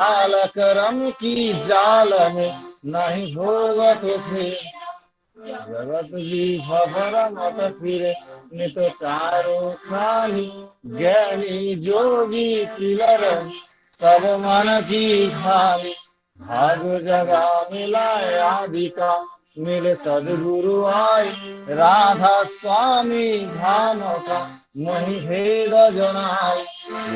काल करम की जाल में नहीं भोगत फिर जगत जी भवर मत फिरे नित चारो खानी ज्ञानी जोगी किलर सब मन की खानी भाग जगा मिलाए आदि का मिले सदगुरु आए राधा स्वामी धाम का नहीं भेद जनाए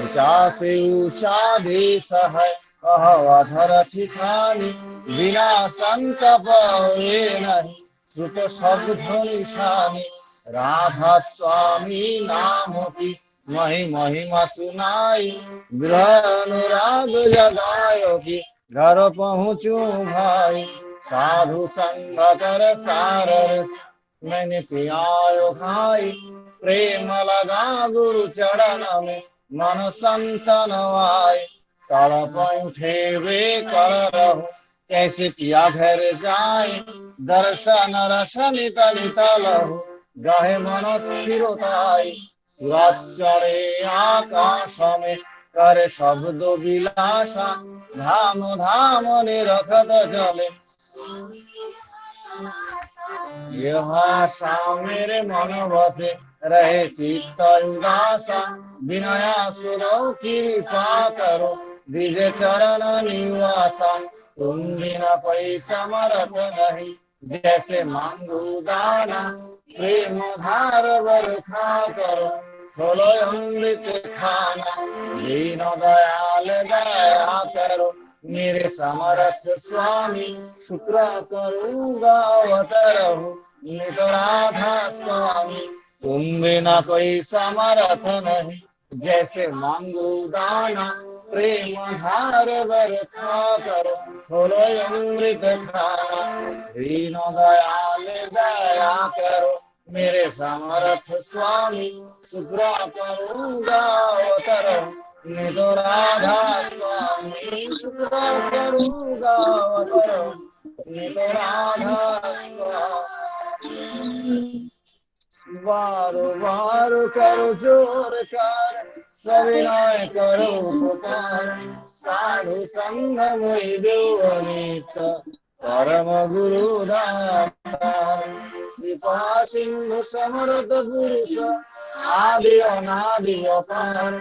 ऊंचा से ऊंचा देश है अधर ठिकानी बिना संत पावे नहीं श्रुत शब्द निशानी राधा स्वामी नाम की महिमा सुनाई ग्रह अनुराग जगायो की घर पहुँचू भाई साधु संग कर सार मैंने पियायो खाई प्रेम लगा गुरु चरण में मन संतनवाई तड़प उठे वे कर रहो कैसे पिया घर जाए दर्शन रसन नित लहु गहे मन स्थिरताई सूरज चढ़े आकाश में करे शब्द विलासा धाम धाम निरखत चले यह आशा मेरे मन बसे रहे चित्त उदासा विनया सुरो कृपा करो दिजे चरण निवासा तुम बिना कोई समर्थ नहीं जैसे मांगू दाना प्रेम धार बरखा करो खोलो अमृत खाना दीन दयाल दया करो मेरे समर्थ स्वामी शुक्र करूंगा अवतरहु नित राधा स्वामी तुम बिना कोई समर्थ नहीं जैसे मांगू दाना प्रेम धार बरखा करो खोलो अमृत खाना दीन दयाल दया करो मेरे समर्थ स्वामी शुक्र करूंगा अवतरहु नित राधा स्वामी शुक्र करूंगा अवतरहु नित राधा स्वामी बारो बारो करो जोर कर सविनय करो पुकार साधु संग मोहि देवनीत परम गुरु दाता कृपा सिंधु समर्थ पुरुष आदि अनादि अपार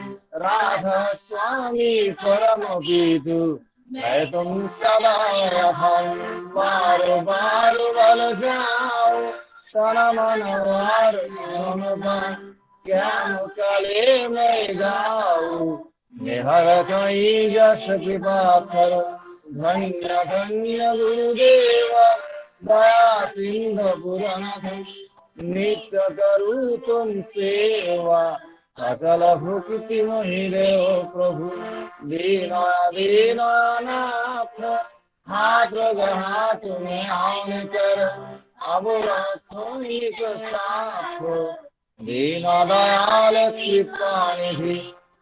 राधा स्वामी परम पीतु मैं तुम सदा हम बारो बारो बल जाओ तन मन वार ज्ञान काले मैं गाऊ निहर कई जस कृपा करो धन्य धन्य गुरुदेव दया सिंधु पुरनाथ नित्य करू तुम सेवा अचल भुक्ति मोहि देव प्रभु दीन दीनानाथ हाथ गहा तुम्हें आन कर अब रखो एक साथ दीन दयाल कृपा निधि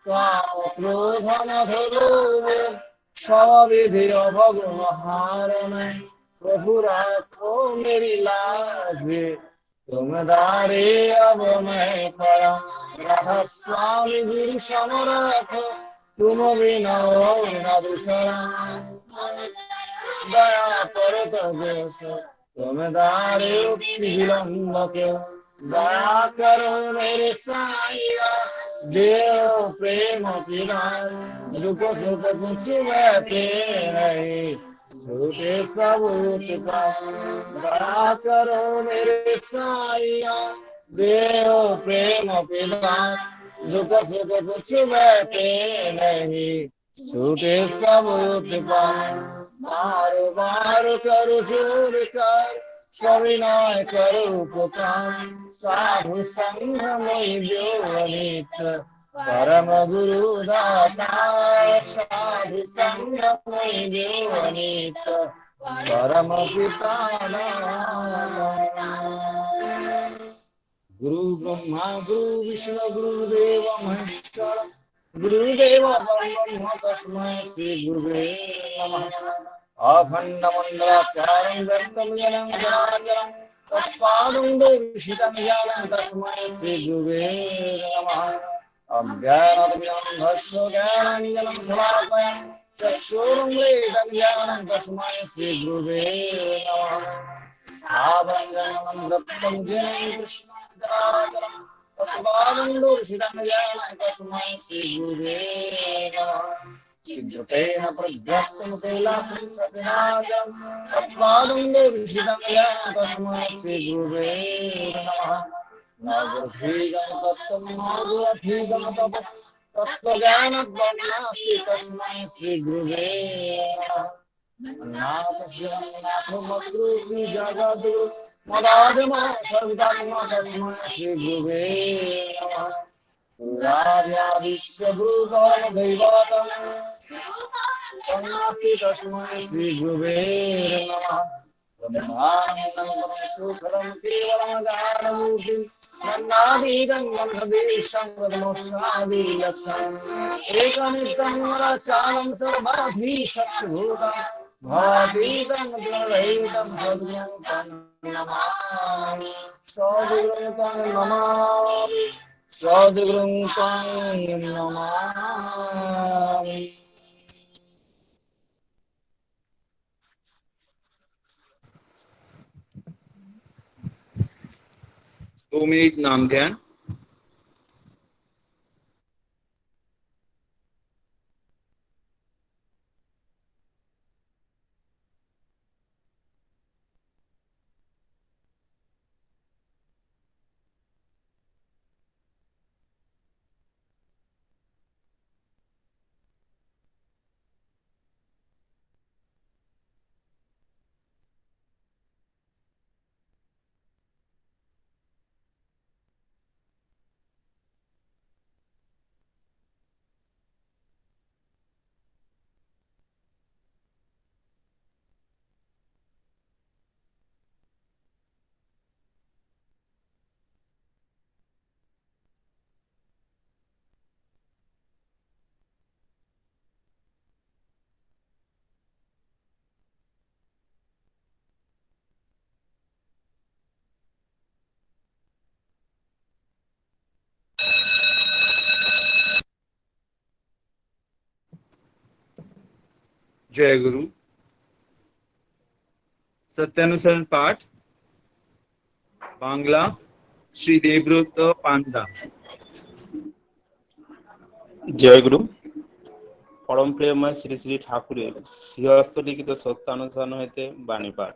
काम क्रोध न धरो सब विधि भगुन हार में प्रभु राखो मेरी लाज तुम दारे अब मैं पड़ा राधा स्वामी गुरु समर्थ तुम बिना न दूसरा दया करो तो तुम दारे विलंब क्यों दया करो मेरे साईया देव प्रेम पिलाए दुख सुख कुछ बैठे नहीं छूटे सब दया करो मेरे साईया देव प्रेम पिलाए दुख सुख कुछ बैठे नहीं छूटे सब बार बार करो जोर कर सविनय करो पुकार साधु संग में जोनित परम गुरु दाता साधु संग में जोनित परम पिता गुरु ब्रह्मा गुरु विष्णु गुरुदेव महेश्वर गुरुदेव ब्रह्म तस्मै श्री गुरुवे नमः अखंड मंडलाकारं व्यक्तं जनं जनाचरं तत्पादं दर्शितं ज्ञानं तस्मै श्री गुरुवे नमः अज्ञानाज्ञानंधस्य ज्ञानाञ्जनं समापयामि चक्षुरुन्मीलितं ज्ञानं तस्मै श्रीगुरुवे नमः आभञ्जनं दत्तं जनं कृष्णं तत्पादं ज्ञानं तस्मै श्रीगुरुवे नमः चिद्रूपेण प्रज्ञप्तं कैलासं सविनाशं तत्पादं ज्ञानं तस्मै श्रीगुरुवे नमः नागुर्भीगं तत्त्वं नागुरभीगं तपः तत्त्वज्ञानब्रह्मास्ति तस्मै श्रीगुरुवे नमः नाथो श्री जगद्गुरु मदादिमा सर्वधर्म तस्मै श्रीगुरुवे नमः पुरार्यादिश्यभूगोलदैवतं तन्नास्ति तस्मै श्रीगुरुवे नमः ब्रह्मानन्दं सुखदं केवलं ज्ञानमूर्तिं नन्नादीदं ब्रह्मदेशं ब्रह्मोत्सादिलक्षणम् एकनित्यं रसालं सर्वधीशभूतं भातीतं द्वैतं सद्गुरुं तं नमामि सद्गुरुं तं नमामि सद्गुरुं तं नमामि। 2 मिनिट नाम ध्यान। जय गुरु। सत्यानुसरण पाठ बांग्ला श्री देवव्रत पांडा। जय गुरु। परम प्रेममय श्री श्री ठाकुरेर श्रीहस्त लिखित सत्यानुसरण হইতে বাণী পাঠ।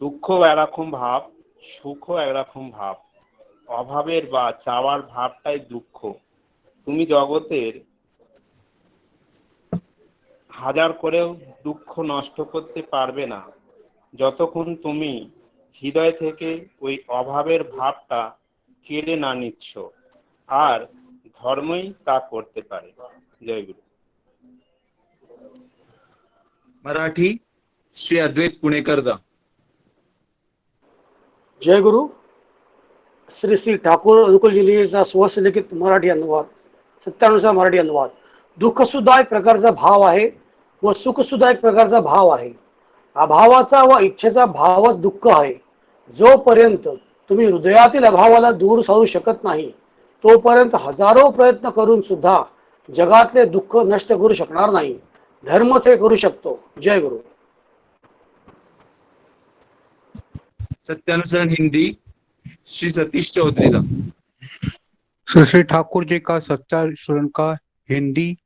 দুঃখ একরকম ভাব, সুখ একরকম ভাব, অভাবের বা চাওয়ার ভাবটাই দুঃখ। তুমি জগতের হাজার করেও দুঃখ নষ্ট করতে পারবে না যতক্ষণ তুমি হৃদয় থেকে ওই অভাবের ভাবটা কেড়ে না নিচ্ছ, আর ধর্মই তা করতে পারে। জয় গুরু। मराठी श्री अद्वैत पुणेकर दा। जय गुरु। श्री श्री ठाकूर अनुकूलजीचा स्वहस्त लिखित मराठी अनुवाद, सत्यानुसार मराठी अनुवाद। दुःख सुद्धा एक प्रकारचा भाव आहे व सुख सुद्धा एक प्रकारचा भाव आहे। अभावाचा व इच्छेचा भावच दुःख आहे। जोपर्यंत तुम्ही हृदयातील अभावाला दूर सारू शकत नाही तोपर्यंत हजारो प्रयत्न करून सुद्धा जगातले दुःख नष्ट करू शकणार नाही। धर्म ते करू शकतो। जय गुरु। सत्यानुसरण हिंदी श्री सतीश चौधरी दा। श्री ठाकुर जी का सत्यानुसरण का हिंदी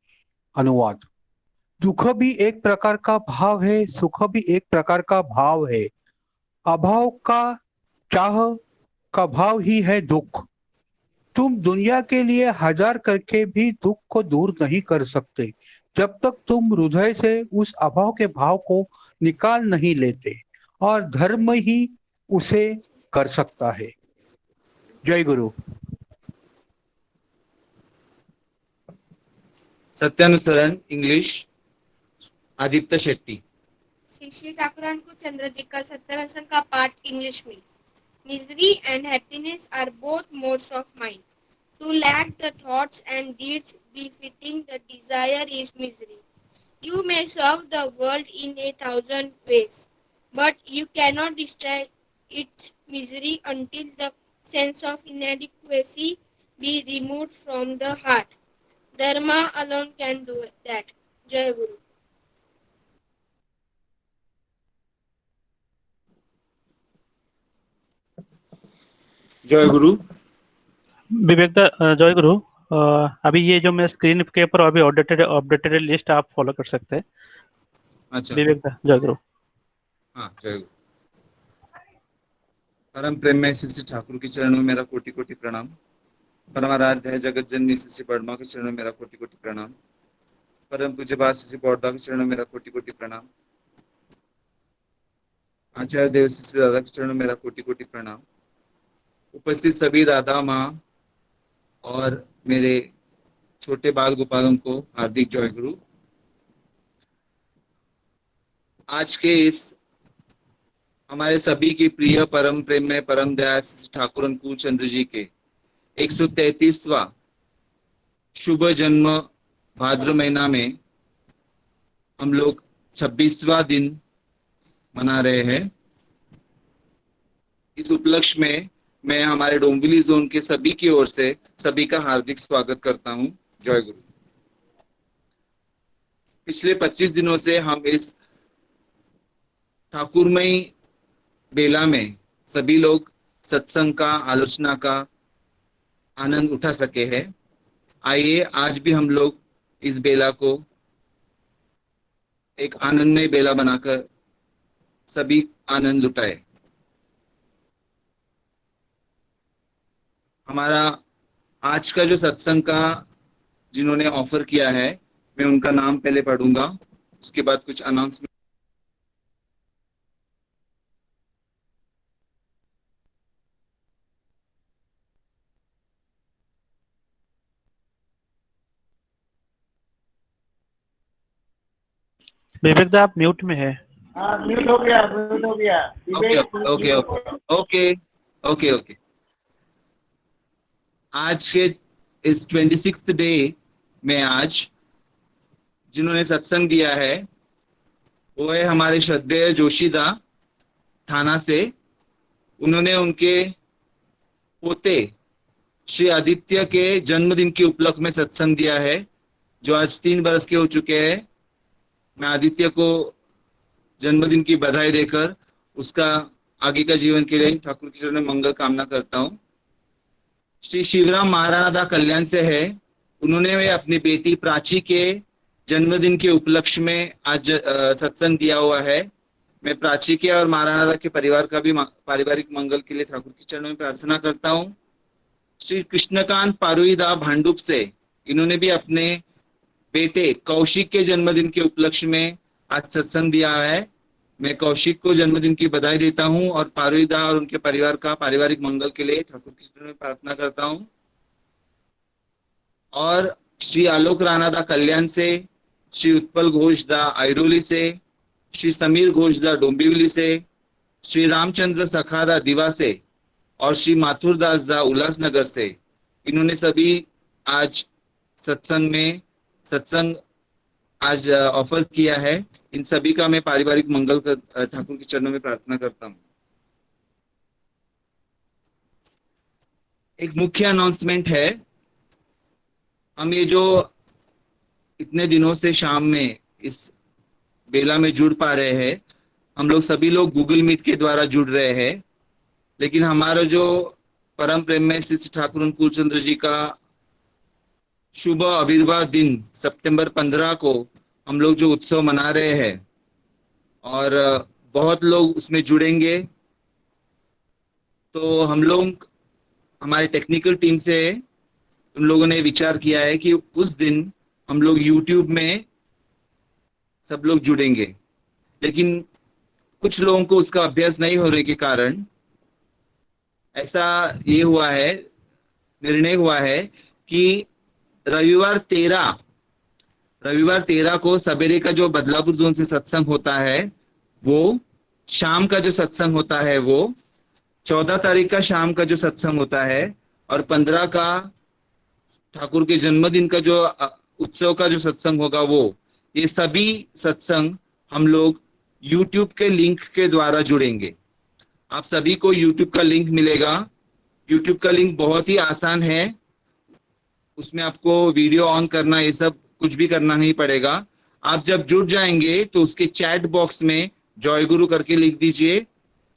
अनुवाद। दुख भी एक प्रकार का भाव है, सुख भी एक प्रकार का भाव है। अभाव का चाह का भाव ही है दुख। तुम दुनिया के लिए हजार करके भी दुख को दूर नहीं कर सकते जब तक तुम हृदय से उस अभाव के भाव को निकाल नहीं लेते, और धर्म ही उसे कर सकता है। जय गुरु। सत्यानुसरण इंग्लिश आदित्य शेट्टी। श्री श्री ठाकुरान को चंद्र जी का सत्यानुसरण का पाठ इंग्लिश में। Misery and happiness are both modes of mind. To lack the thoughts and deeds befitting the desire is misery. You may serve the world in 1,000 ways, but you cannot destroy its misery until the sense of inadequacy be removed from the heart. Dharma alone can do that. जय गुरु। जय गुरु। विवेक जय गुरु। अभी ये जो मैं screen के ऊपर अभी अपडेटेड लिस्ट आप फॉलो कर सकते हैं। अच्छा, विवेक जय गुरु। हाँ जय गुरु। परम प्रेम में श्री ठाकुर के चरणों में मेरा कोटि कोटि प्रणाम। परमाराध्य है जगत जननी श्री बर्मा के चरणों में मेरा कोटि कोटि प्रणाम। परम पूज्य बात श्री बौद्धा के चरणों में मेरा कोटि कोटि प्रणाम। आचार्य देव श्री दादा के चरणों में मेरा कोटि कोटि प्रणाम। उपस्थित सभी दादा माँ और मेरे छोटे बाल गोपालों को हार्दिक जय गुरु। आज के इस हमारे सभी की प्रिय परम प्रेम में परम दयाल श्री ठाकुर अनुकूल चंद्र जी के 133वां शुभ जन्म भाद्र महीना में हम लोग 26वां दिन मना रहे हैं। इस उपलक्ष्य में मैं हमारे डोंबिवली जोन के सभी की ओर से सभी का हार्दिक स्वागत करता हूं। जय गुरु। पिछले 25 दिनों से हम इस ठाकुरमयी बेला में सभी लोग सत्संग का, आलोचना का आनंद उठा सके हैं। आइए आज भी हम लोग इस बेला को एक आनंदमय बेला बनाकर सभी आनंद लुटाए। हमारा आज का जो सत्संग का जिन्होंने ऑफर किया है, मैं उनका नाम पहले पढ़ूंगा, उसके बाद कुछ अनाउंसमेंट। विवेक दा आप म्यूट में है। म्यूट हो गया, म्यूट हो गया। Okay okay okay okay okay. आज के इस 26th डे में आज जिन्होंने सत्संग दिया है वो है हमारे श्रद्धेय जोशीदा थाना से। उन्होंने उनके पोते श्री आदित्य के जन्मदिन के उपलक्ष्य में सत्संग दिया है, जो आज 3 बरस के हो चुके हैं। मैं आदित्य को जन्मदिन की बधाई देकर उसका आगे का जीवन के लिए ठाकुर के चरणों में मंगल कामना करता हूँ। श्री शिवराम महाराणा दा कल्याण से है। उन्होंने वे अपनी बेटी प्राची के जन्मदिन के उपलक्ष्य में आज सत्संग दिया हुआ है। मैं प्राची के और महाराणा दा के परिवार का भी पारिवारिक मंगल के लिए ठाकुर के चरणों में प्रार्थना करता हूँ। श्री कृष्णकांत पारुईदा भांडुप से, इन्होंने भी अपने बेटे कौशिक के जन्मदिन के उपलक्ष्य में आज सत्संग दिया है। मैं कौशिक को जन्मदिन की बधाई देता हूं और पारुईदा और उनके परिवार का पारिवारिक मंगल के लिए ठाकुर के चरणों में प्रार्थना करता हूं। और श्री आलोक राणा दा कल्याण से, श्री उत्पल घोष दा आयरोली से, श्री समीर घोष दा डोंबिवली से, श्री रामचंद्र सखा दा दिवा से और श्री माथुर दास दा उल्लासनगर से, इन्होंने सभी आज सत्संग आज ऑफर किया है। इन सभी का मैं पारिवारिक मंगल ठाकुर के चरणों में प्रार्थना करता हूँ। एक मुख्य अनाउंसमेंट है, हम ये जो इतने दिनों से शाम में इस बेला में जुड़ पा रहे हैं, हम लोग सभी लोग गूगल मीट के द्वारा जुड़ रहे हैं, लेकिन हमारा जो परम प्रेम में श्री ठाकुर अनुकूल चंद्र जी का शुभ आविर्भाव दिन सितंबर 15 को हम लोग जो उत्सव मना रहे हैं और बहुत लोग उसमें जुड़ेंगे, तो हम लोग हमारे टेक्निकल टीम से उन लोगों ने विचार किया है कि उस दिन हम लोग YouTube में सब लोग जुड़ेंगे, लेकिन कुछ लोगों को उसका अभ्यास नहीं होने के कारण ऐसा ये हुआ है, निर्णय हुआ है कि रविवार 13 को सवेरे का जो बदलापुर जोन से सत्संग होता है, वो शाम का जो सत्संग होता है वो 14 तारीख का शाम का जो सत्संग होता है और 15 का ठाकुर के जन्मदिन का जो उत्सव का जो सत्संग होगा वो, ये सभी सत्संग हम लोग YouTube के लिंक के द्वारा जुड़ेंगे। आप सभी को YouTube का लिंक मिलेगा। YouTube का लिंक बहुत ही आसान है, उसमें आपको वीडियो ऑन करना ये सब कुछ भी करना नहीं पड़ेगा। आप जब जुड़ जाएंगे तो उसके चैट बॉक्स में जय गुरु करके लिख दीजिए,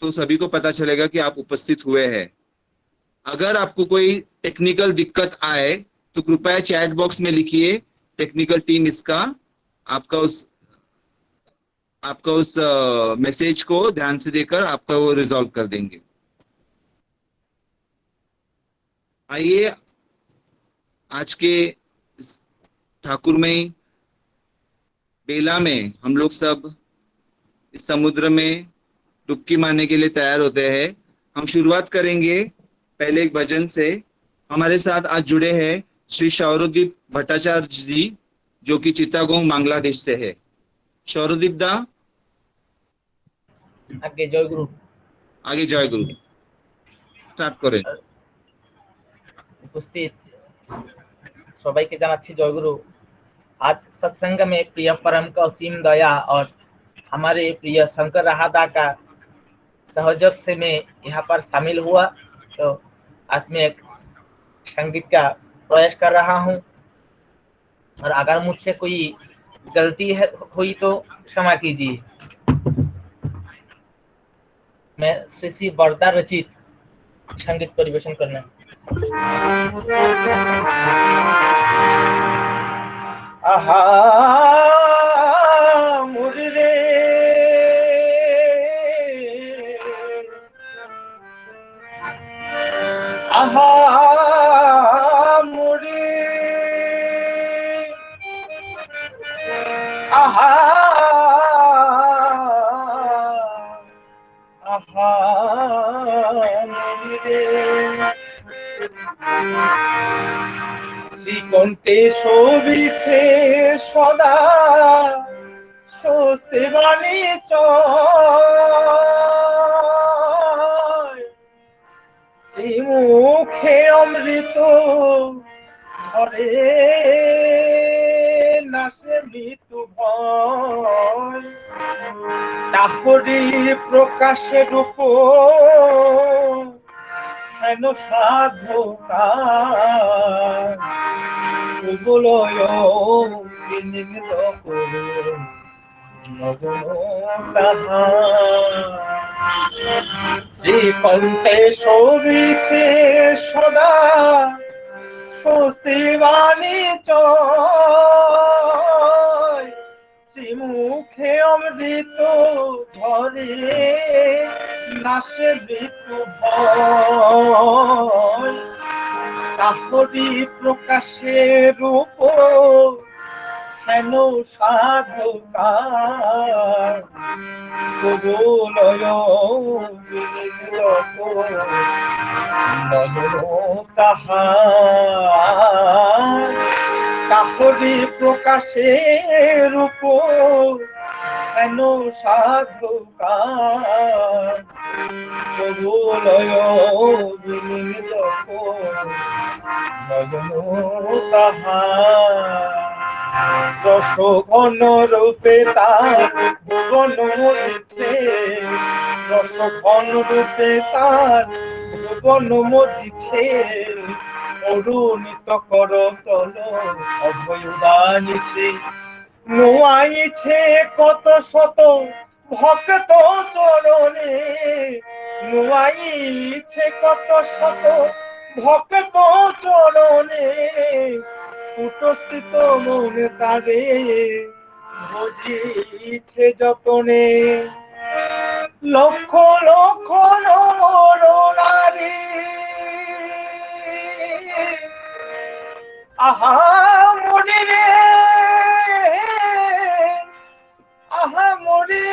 तो सभी को पता चलेगा कि आप उपस्थित हुए हैं। अगर आपको कोई टेक्निकल दिक्कत आए तो कृपया चैट बॉक्स में लिखिए, टेक्निकल टीम इसका आपका उस मैसेज को ध्यान से देकर आपका वो रिजॉल्व कर देंगे। आइए आज के इस ठाकुरमयी बेला में हम लोग सब इस समुद्र में डुबकी मारने के लिए तैयार होते हैं। हम शुरुआत करेंगे पहले एक भजन से। हमारे साथ आज जुड़े हैं श्री सौरदीप भट्टाचार्य जी, जो कि चित्तागोंग बांग्लादेश से है। सौरदीप दा आगे जय गुरु। आगे जय गुरु स्टार्ट करें। उपस्थित সবাইকে জানাচ্ছি জয় गुरु। आज सत्संग में प्रिय परम का असीम दया और हमारे प्रिय शंकर रहादा का सहयोग से मैं यहाँ पर शामिल हुआ। तो आज मैं एक संगीत का प्रयास कर रहा हूँ और अगर मुझसे कोई गलती है हुई तो क्षमा कीजिए। मैं श्री श्री बरदा रचित संगीत परिवेशन करना। आहा मुररे आहा मुरे आहा आहा मुरे শ্রীকণ্ঠে শোভিছে সদা স্বস্তি বাণী চয় শ্রীমুখে অমৃত ঝরে নাশে মৃত্যু ভয় তাহরি প্রকাশে রূপ হেন সাধকার প্রবলয় বিনিমিত করো নগন তাহার শ্রীকণ্ঠে শোভিছে সদা স্বস্তি বাণী চয় শ্রীমুখে অমৃত ঝরে নাশে মৃত্যু ভয় তাহরি প্রকাশে রূপ হেন সাধকার প্রবলয় বিনিমিত নয়ন তাহার তাহরি প্রকাশে রূপ হেন সাধকার প্রবলয় বিনিমিত নয়ন তাহার রস ঘন রূপে তার ভুবন মজিছে রস ঘন রূপে তার ভুবন মজিছে অরুণিত কর তল অভয়দানিছে নোয়াইছে কত শত ভক্ত চরণে নোয়াইছে কত শত ভক্ত চরণে কুটস্থিত মনে তারে বুঝিছে যতনে লক্ষ লক্ষ নর নারী আহা মরি রে আহা মরি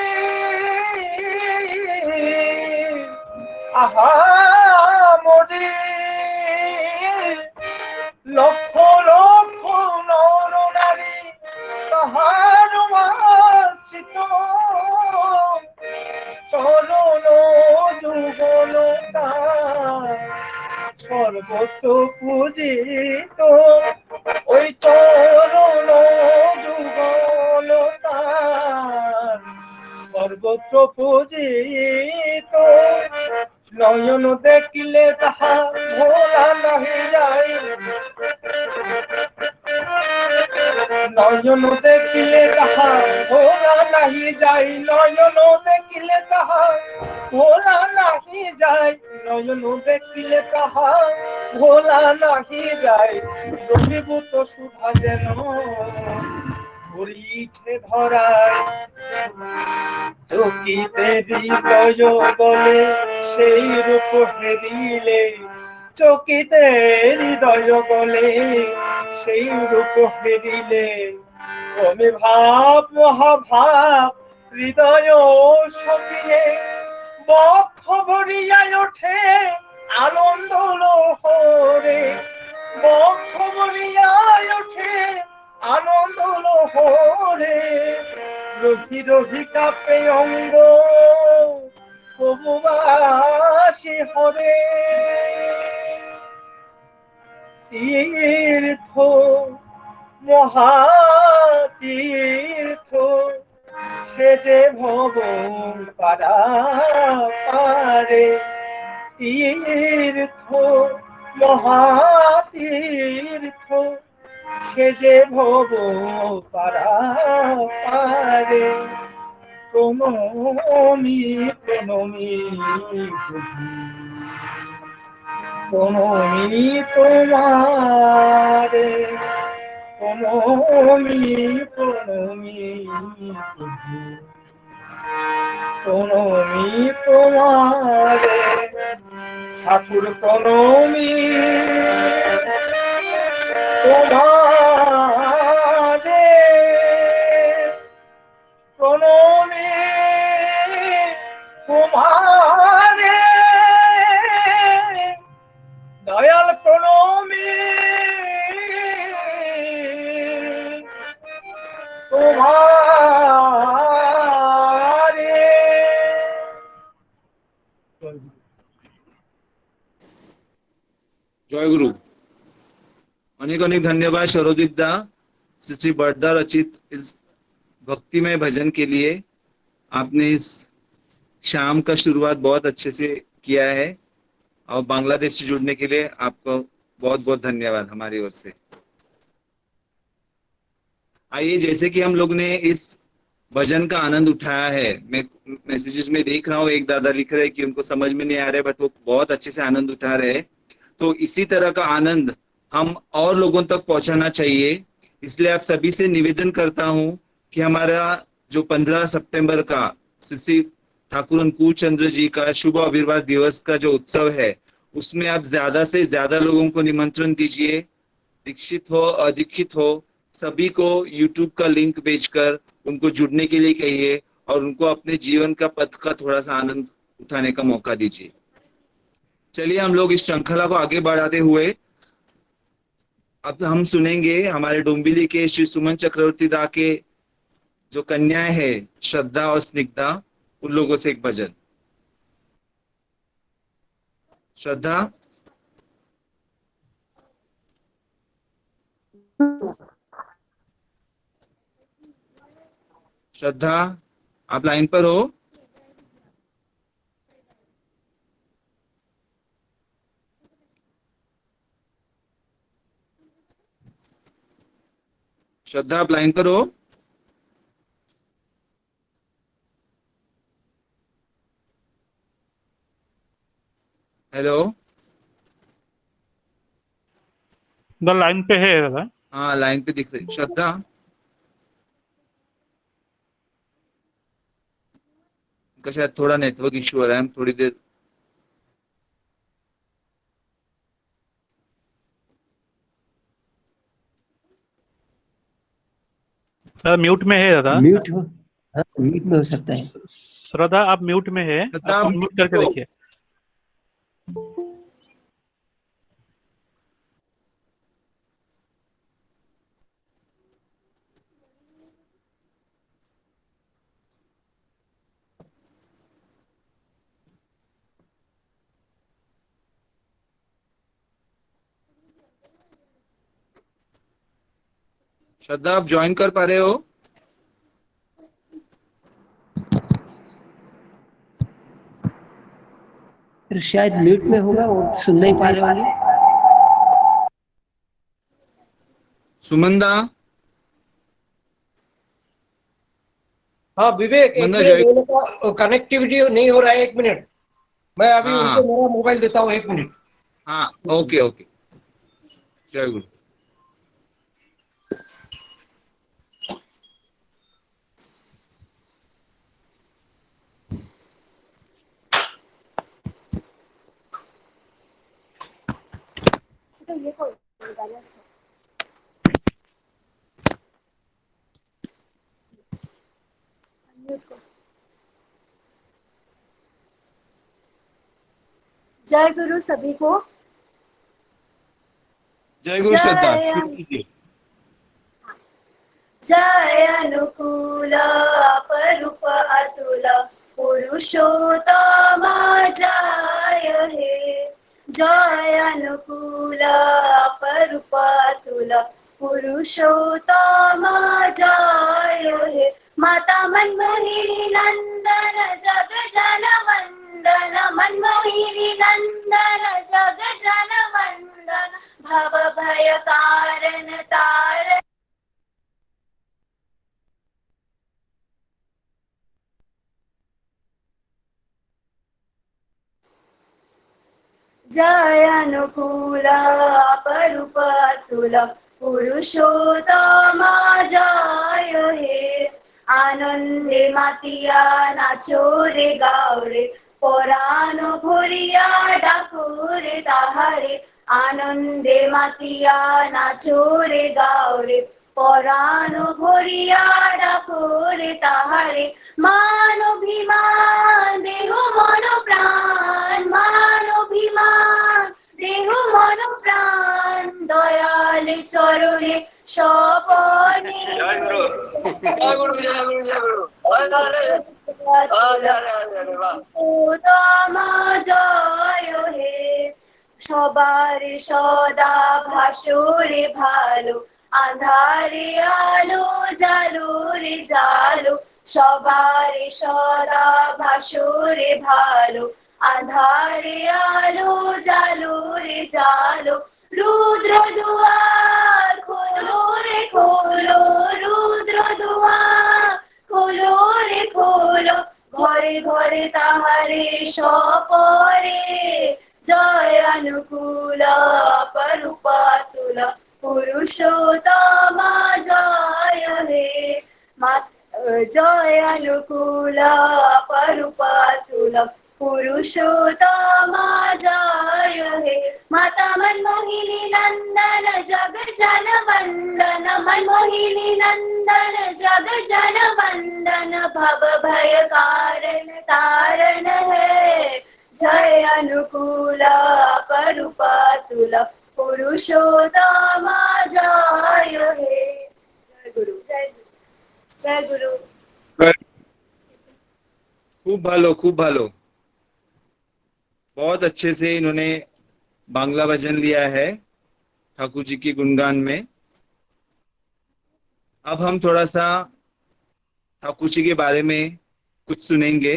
আহা মরি লক্ষ লক্ষ নর নারী তাহার আশ্রিত চরণ যুগল তার সর্বত্র পূজিত ওই চরণ যুগল তার সর্বত্র পূজিত নয়ন দেখিলে তাহা ভোলা নাহি যায় নয়ন দেখিলে তাহা ভোলা নাহি যায়, নয়ন দেখিলে তাহা ভোলা নাহি যায়, নয়ন দেখিলে তাহা ভোলা নাহি যায়। দ্রবীভূত সুধা যেন ধরিছে ধরায়, চকিতে হৃদয় গলে সেই রূপ হেরিলে, চকিতে হৃদয় গলে সেই রূপ হেরিলে। ক্রমে ভাব মহাভাব হৃদয় সপিয়ে, বক্ষ ভরিয়ায় ওঠে আনন্দ লোহরে, বক্ষ ভরিয়ায় ওঠে আনন্দ লোহরে। রহি রহি কাঁপে অঙ্গ প্রভুবাসী হরে। তীর্থ মহাতীর্থ সে যে ভব পারে, তীর্থ মহাতীর্থ সে যে ভব পারে। প্রণমি প্রণমি প্রণমি তোমারে, প্রণমি প্রণমি প্রণমি তোমারে। ঠাকুর প্রণমি তোমারে, প্রণমি তোমারে, দয়াল প্রণমি তোমারে। जय गुरु। अनेक अनेक धन्यवाद सरोदीप दा, श्री बरदा रचित इस भक्तिमय भजन के लिए। आपने इस शाम का शुरुआत बहुत अच्छे से किया है और बांग्लादेश से जुड़ने के लिए आपको बहुत बहुत धन्यवाद हमारी ओर से। आइए, जैसे कि हम लोग ने इस भजन का आनंद उठाया है, मैं मैसेजेस में देख रहा हूँ एक दादा लिख रहे हैं कि उनको समझ में नहीं आ रहा है, बट वो बहुत अच्छे से आनंद उठा रहे हैं। तो इसी तरह का आनंद हम और लोगों तक पहुंचाना चाहिए। इसलिए आप सभी से निवेदन करता हूं कि हमारा जो 15 सितंबर का श्री ठाकुर अनुकूल चंद्र जी का शुभ आविर्भाव दिवस का जो उत्सव है, उसमें आप ज्यादा से ज्यादा लोगों को निमंत्रण दीजिए। दीक्षित हो अदीक्षित हो, सभी को यूट्यूब का लिंक भेजकर उनको जुड़ने के लिए कहिए और उनको अपने जीवन का पथ का थोड़ा सा आनंद उठाने का मौका दीजिए। चलिए हम लोग इस श्रृंखला को आगे बढ़ाते हुए अब हम सुनेंगे हमारे डोंबिवली के श्री सुमन चक्रवर्ती दा के जो कन्याएं हैं श्रद्धा और स्निग्धा, उन लोगों से एक भजन। श्रद्धा, श्रद्धा आप लाइन पर हो? श्रद्धा आप लाइन पर हो? हेलो, लाइन पे है दादा? हाँ लाइन पे दिख रही श्रद्धा। उनका शायद थोड़ा नेटवर्क इश्यू हो रहा है, हम थोड़ी देर म्यूट में है दादा। म्यूट हो, हाँ, म्यूट में हो सकता है। श्रद्धा आप म्यूट में है, आप म्यूट करके देखिए। श्रद्धा आप ज्वाइन कर पा रहे हो? फिर शायद म्यूट में होगा, वो सुन नहीं पा रहे होंगे। सुमन दा हाँ विवेक, एक मंगा मिनट, जय। दोनों का कनेक्टिविटी नहीं हो रहा है, 1 मिनट, मैं अभी हाँ उनको मेरा मोबाइल देता हूँ, 1 मिनट। हाँ, ओके ओके, जय गुरु। जय गुरु सभी को। जय गुरु श्रद्धा, जय शुरू कीजिए। जय अनुकूल अपरूप अतुल पुरुषोत्तम जय हे। जय अनुकूल अपरूप अतुल पुरुषोत्तम जय हे। माता मनमोहिनी नंदन जग जन वंदन, मनमोहिनी नंदन जग जन वंदन, भव भय कारण तारण। जय अनुकूल अपरूप अतुल पुरुषोत्तम जय हे। आनंदे मातिया नाचो रे गाओ रे, पराण भरिया डाको रे ताहारे। आनंदे मातिया नाचो रे गाओ रे, पराण भरिया डाको रे ताहारे। मान अभिमान देह मन प्राण, मान अभिमान देह मन प्राण, दयाल चरणे सपने। जय गुरु, जय गुरु, जय गुरु, जय गुरु। पुरुषोत्तम जय हे। সবার সদা ভাসরে ভালো, আধারে আলো জালো রে জালো। সবার সদা ভাসরে ভালো, আধারে আলো জালো রে জালো। রুদ্র দুয়ার খোলো রে খোলো, রুদ্র দুয়ার খোলো রে খোলো। ঘরে ঘরে তাহারে সপরে, জয় অনুকূল अपरूप अतुल पुरुषोत्तम जय हे। जय अनुकूल अपरूप अतुल पुरुषोत्तम जय हे। माता मनमोहिनी नंदन जग जन वंदन, मनमोहिनी नंदन जग जन वंदन, भव भय कारण तारण है। जय अनुकूल अपरूप अतुल पुरुषोत्तम जय हे। जय गुरु, जय गुरु, जय गुरु। खूब भालो, खूब भालो, बहुत अच्छे से इन्होंने बांग्ला भजन लिया है ठाकुर जी की गुणगान में। अब हम थोड़ा सा ठाकुर जी के बारे में कुछ सुनेंगे।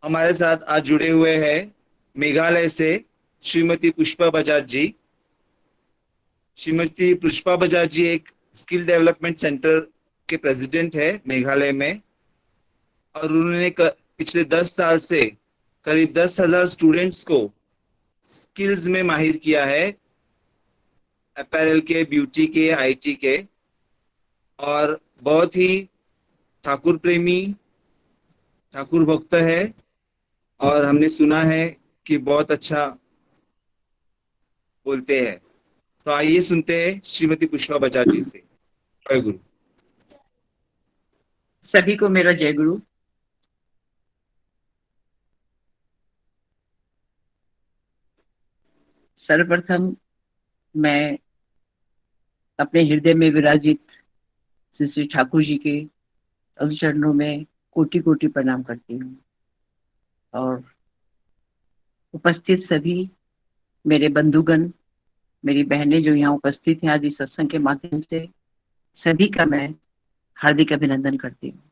हमारे साथ आज जुड़े हुए हैं मेघालय से श्रीमती पुष्पा बजाज जी। श्रीमती पुष्पा बजाज जी एक स्किल डेवलपमेंट सेंटर के प्रेसिडेंट है मेघालय में, और उन्होंने पिछले 10 साल से करीब 10,000 स्टूडेंट्स को स्किल्स में माहिर किया है, अपैरल के, ब्यूटी के, आईटी के, और बहुत ही ठाकुर प्रेमी, ठाकुर भक्त है, और हमने सुना है कि बहुत अच्छा बोलते हैं। तो आइए सुनते हैं श्रीमती पुष्पा बजाज जी से। जय गुरु। सभी को मेरा जय गुरु। सर्वप्रथम मैं अपने हृदय में विराजित श्री श्री ठाकुर जी के चरणों में कोटि कोटि प्रणाम करती हूँ, और उपस्थित सभी मेरे बंधुगण, मेरी बहनें जो यहाँ उपस्थित हैं आज इस सत्संग के माध्यम से, सभी का मैं हार्दिक अभिनंदन करती हूँ।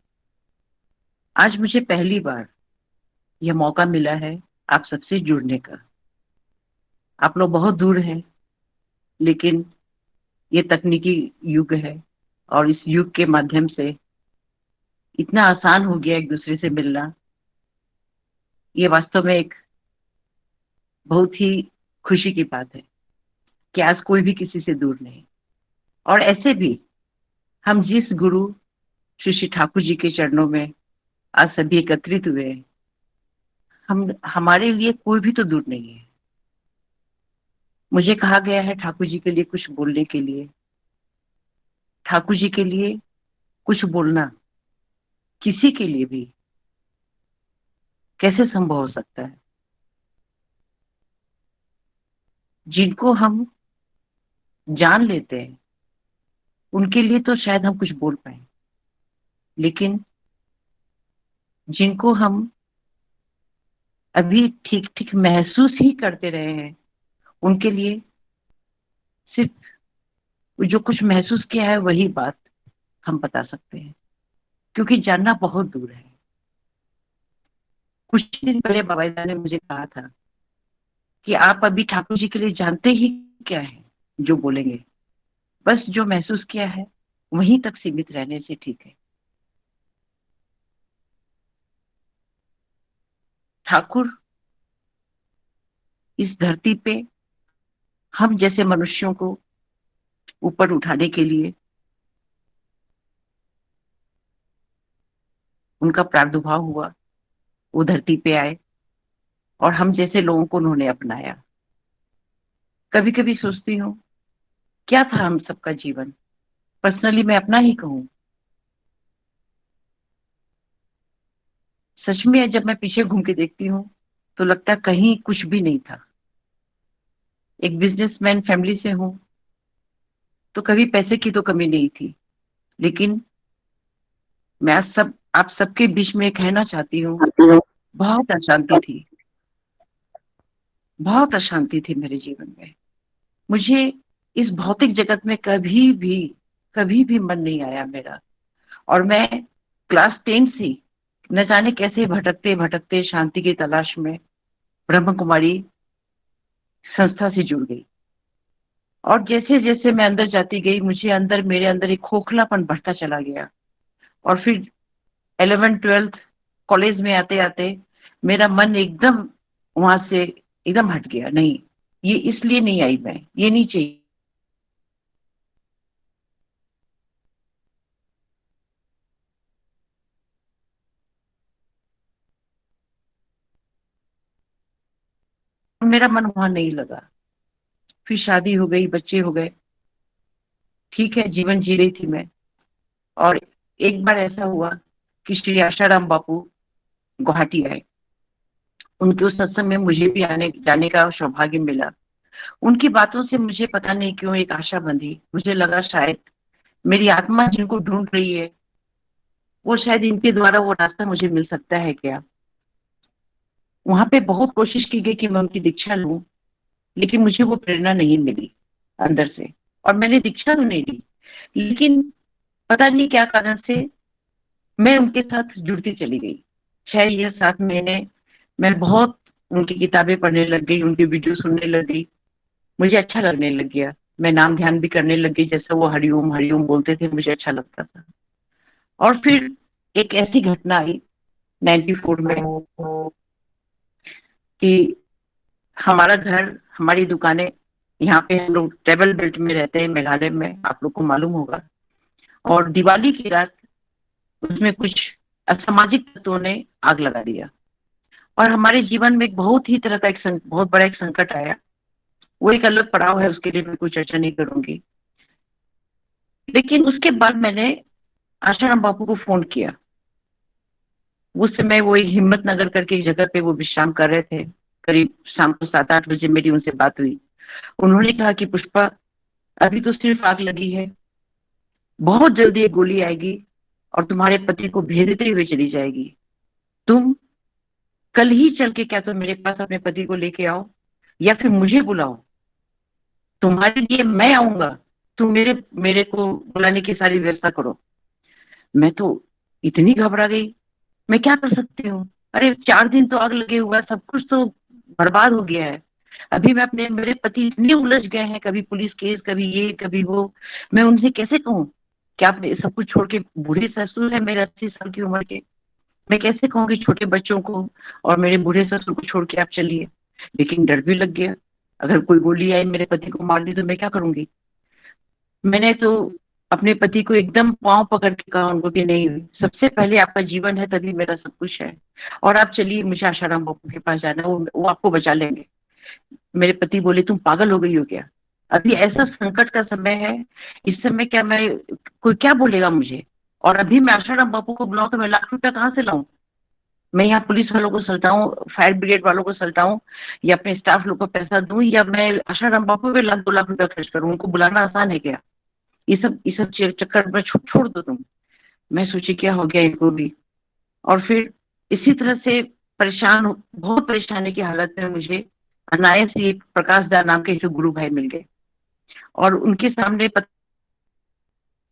आज मुझे पहली बार यह मौका मिला है आप सबसे जुड़ने का। आप लोग बहुत दूर हैं, लेकिन ये तकनीकी युग है, और इस युग के माध्यम से इतना आसान हो गया एक दूसरे से मिलना, ये वास्तव में एक बहुत ही खुशी की बात है कि आज कोई भी किसी से दूर नहीं। और ऐसे भी हम जिस गुरु श्री श्री ठाकुर जी के चरणों में आज सभी एकत्रित हुए हैं, हमारे लिए कोई भी तो दूर नहीं है। मुझे कहा गया है ठाकुर जी के लिए कुछ बोलने के लिए। ठाकुर जी के लिए कुछ बोलना किसी के लिए भी कैसे संभव हो सकता है? जिनको हम जान लेते हैं उनके लिए तो शायद हम कुछ बोल पाए, लेकिन जिनको हम अभी ठीक ठीक महसूस ही करते रहे हैं, उनके लिए सिर्फ जो कुछ महसूस किया है वही बात हम बता सकते हैं, क्योंकि जानना बहुत दूर है। कुछ दिन पहले बाबा ने मुझे कहा था कि आप अभी ठाकुर जी के लिए जानते ही क्या है, जो बोलेंगे बस जो महसूस किया है वहीं तक सीमित रहने से ठीक है। ठाकुर इस धरती पे हम जैसे मनुष्यों को ऊपर उठाने के लिए उनका प्रादुर्भाव हुआ, वो धरती पे आए और हम जैसे लोगों को उन्होंने अपनाया। कभी कभी सोचती हूँ क्या था हम सबका जीवन। पर्सनली मैं अपना ही कहूँ, सच में जब मैं पीछे घूम के देखती हूँ तो लगता है कहीं कुछ भी नहीं था। एक बिजनेसमैन फैमिली से हूँ तो कभी पैसे की तो कमी नहीं थी, लेकिन मैं आप सबके बीच में कहना चाहती हूँ बहुत अशांति थी, बहुत अशांति थी मेरे जीवन में। मुझे इस भौतिक जगत में कभी भी मन नहीं आया मेरा। और मैं क्लास 10 से न जाने कैसे भटकते भटकते शांति की तलाश में ब्रह्म कुमारी संस्था से जुड़ गई। और जैसे जैसे मैं अंदर जाती गई, मेरे अंदर एक खोखलापन बढ़ता चला गया। और फिर 11th 12th कॉलेज में आते आते मेरा मन एकदम वहां से एकदम हट गया। नहीं, ये इसलिए नहीं आई मैं, ये नहीं चाहिए। मेरा मन वहां नहीं लगा। फिर शादी हो गई, बच्चे हो गए, ठीक है, जीवन जी रही थी मैं। और एक बार ऐसा हुआ कि श्री आशाराम बापू गुवाहाटी आए। उनके उस सत्संग में मुझे भी जाने का सौभाग्य मिला। उनकी बातों से मुझे पता नहीं क्यों एक आशा बंधी। मुझे लगा शायद मेरी आत्मा जिनको ढूंढ रही है वो शायद इनके द्वारा वो रास्ता मुझे मिल सकता है क्या। वहां पे बहुत कोशिश की गई कि मैं उनकी दीक्षा लूं, लेकिन मुझे वो प्रेरणा नहीं मिली अंदर से। और मैंने दीक्षा तो नहीं ली, लेकिन पता नहीं क्या कारण से मैं उनके साथ जुड़ती चली गई। 6 या 7 महीने मैं बहुत उनकी किताबें पढ़ने लग गई, उनके वीडियो सुनने लग गई। मुझे अच्छा लगने लग गया। मैं नाम ध्यान भी करने लग गई, जैसा वो हरिओम हरिओम बोलते थे, मुझे अच्छा लगता था। और फिर एक ऐसी घटना आई 94 में कि हमारा घर, हमारी दुकानें, यहाँ पे हम लोग ट्रेवल बेल्ट में रहते हैं मेघालय में, आप लोग को मालूम होगा। और दिवाली की रात उसमें कुछ असामाजिक तत्वों ने आग लगा दिया और हमारे जीवन में एक बहुत ही तरह का बहुत बड़ा एक संकट आया। वो एक अलग पड़ाव है, उसके लिए मैं कोई चर्चा नहीं करूंगी। लेकिन उसके बाद मैंने आशाराम बापू को फोन किया। उस समय वो एक हिम्मत नगर करके एक जगह पे वो विश्राम कर रहे थे। करीब शाम को 7-8 बजे मेरी उनसे बात हुई। उन्होंने कहा कि पुष्पा, अभी तो सिर्फ आग लगी है, बहुत जल्दी एक गोली आएगी और तुम्हारे पति को भेजते हुए चली जाएगी। तुम कल ही चल के क्या तो मेरे पास अपने पति को लेके आओ या फिर मुझे बुलाओ, तुम्हारे लिए मैं आऊंगा, तुम मेरे को बुलाने की सारी व्यवस्था करो। मैं तो इतनी घबरा गई, मैं क्या कर सकती हूँ? अरे 4 दिन तो आग लगे हुआ, सब कुछ तो बर्बाद हो गया है। अभी मैं मेरे पति इतने उलझ गए हैं, कभी पुलिस केस, कभी ये कभी वो, मैं उनसे कैसे कहूँ क्या आप सब कुछ छोड़ के, बूढ़े ससुर है मेरे 80 साल की उम्र के, मैं कैसे कहूँगी छोटे बच्चों को और मेरे बूढ़े ससुर को छोड़ के आप चलिए। लेकिन डर भी लग गया, अगर कोई गोली आई मेरे पति को मार दी तो मैं क्या करूंगी। मैंने तो अपने पति को एकदम पांव पकड़ के कहा उनको कि नहीं, सबसे पहले आपका जीवन है, तभी मेरा सब कुछ है, और आप चलिए, मुझे आशाराम बापू के पास जाना, वो आपको बचा लेंगे। मेरे पति बोले तुम पागल हो गई हो क्या, अभी ऐसा संकट का समय है, इस समय क्या मैं, कोई क्या बोलेगा मुझे, और अभी मैं आशाराम बापू को बुलाऊं तो मैं लाख रुपया कहाँ से लाऊं। मैं यहाँ पुलिस वालों को सल्टाऊं, फायर ब्रिगेड वालों को सल्टाऊं, या अपने स्टाफ लोग को पैसा दूं, या मैं आशाराम बापू पे 1-2 लाख रुपया खर्च करूं, उनको बुलाना आसान है क्या। ये सब चक्कर में छोड़ दो तुम। मैं सोची क्या हो गया इनको भी। और फिर इसी तरह से परेशान, बहुत परेशानी की हालत में मुझे अनायास ही एक प्रकाश दा नाम के जो गुरु भाई मिल गए, और उनके सामने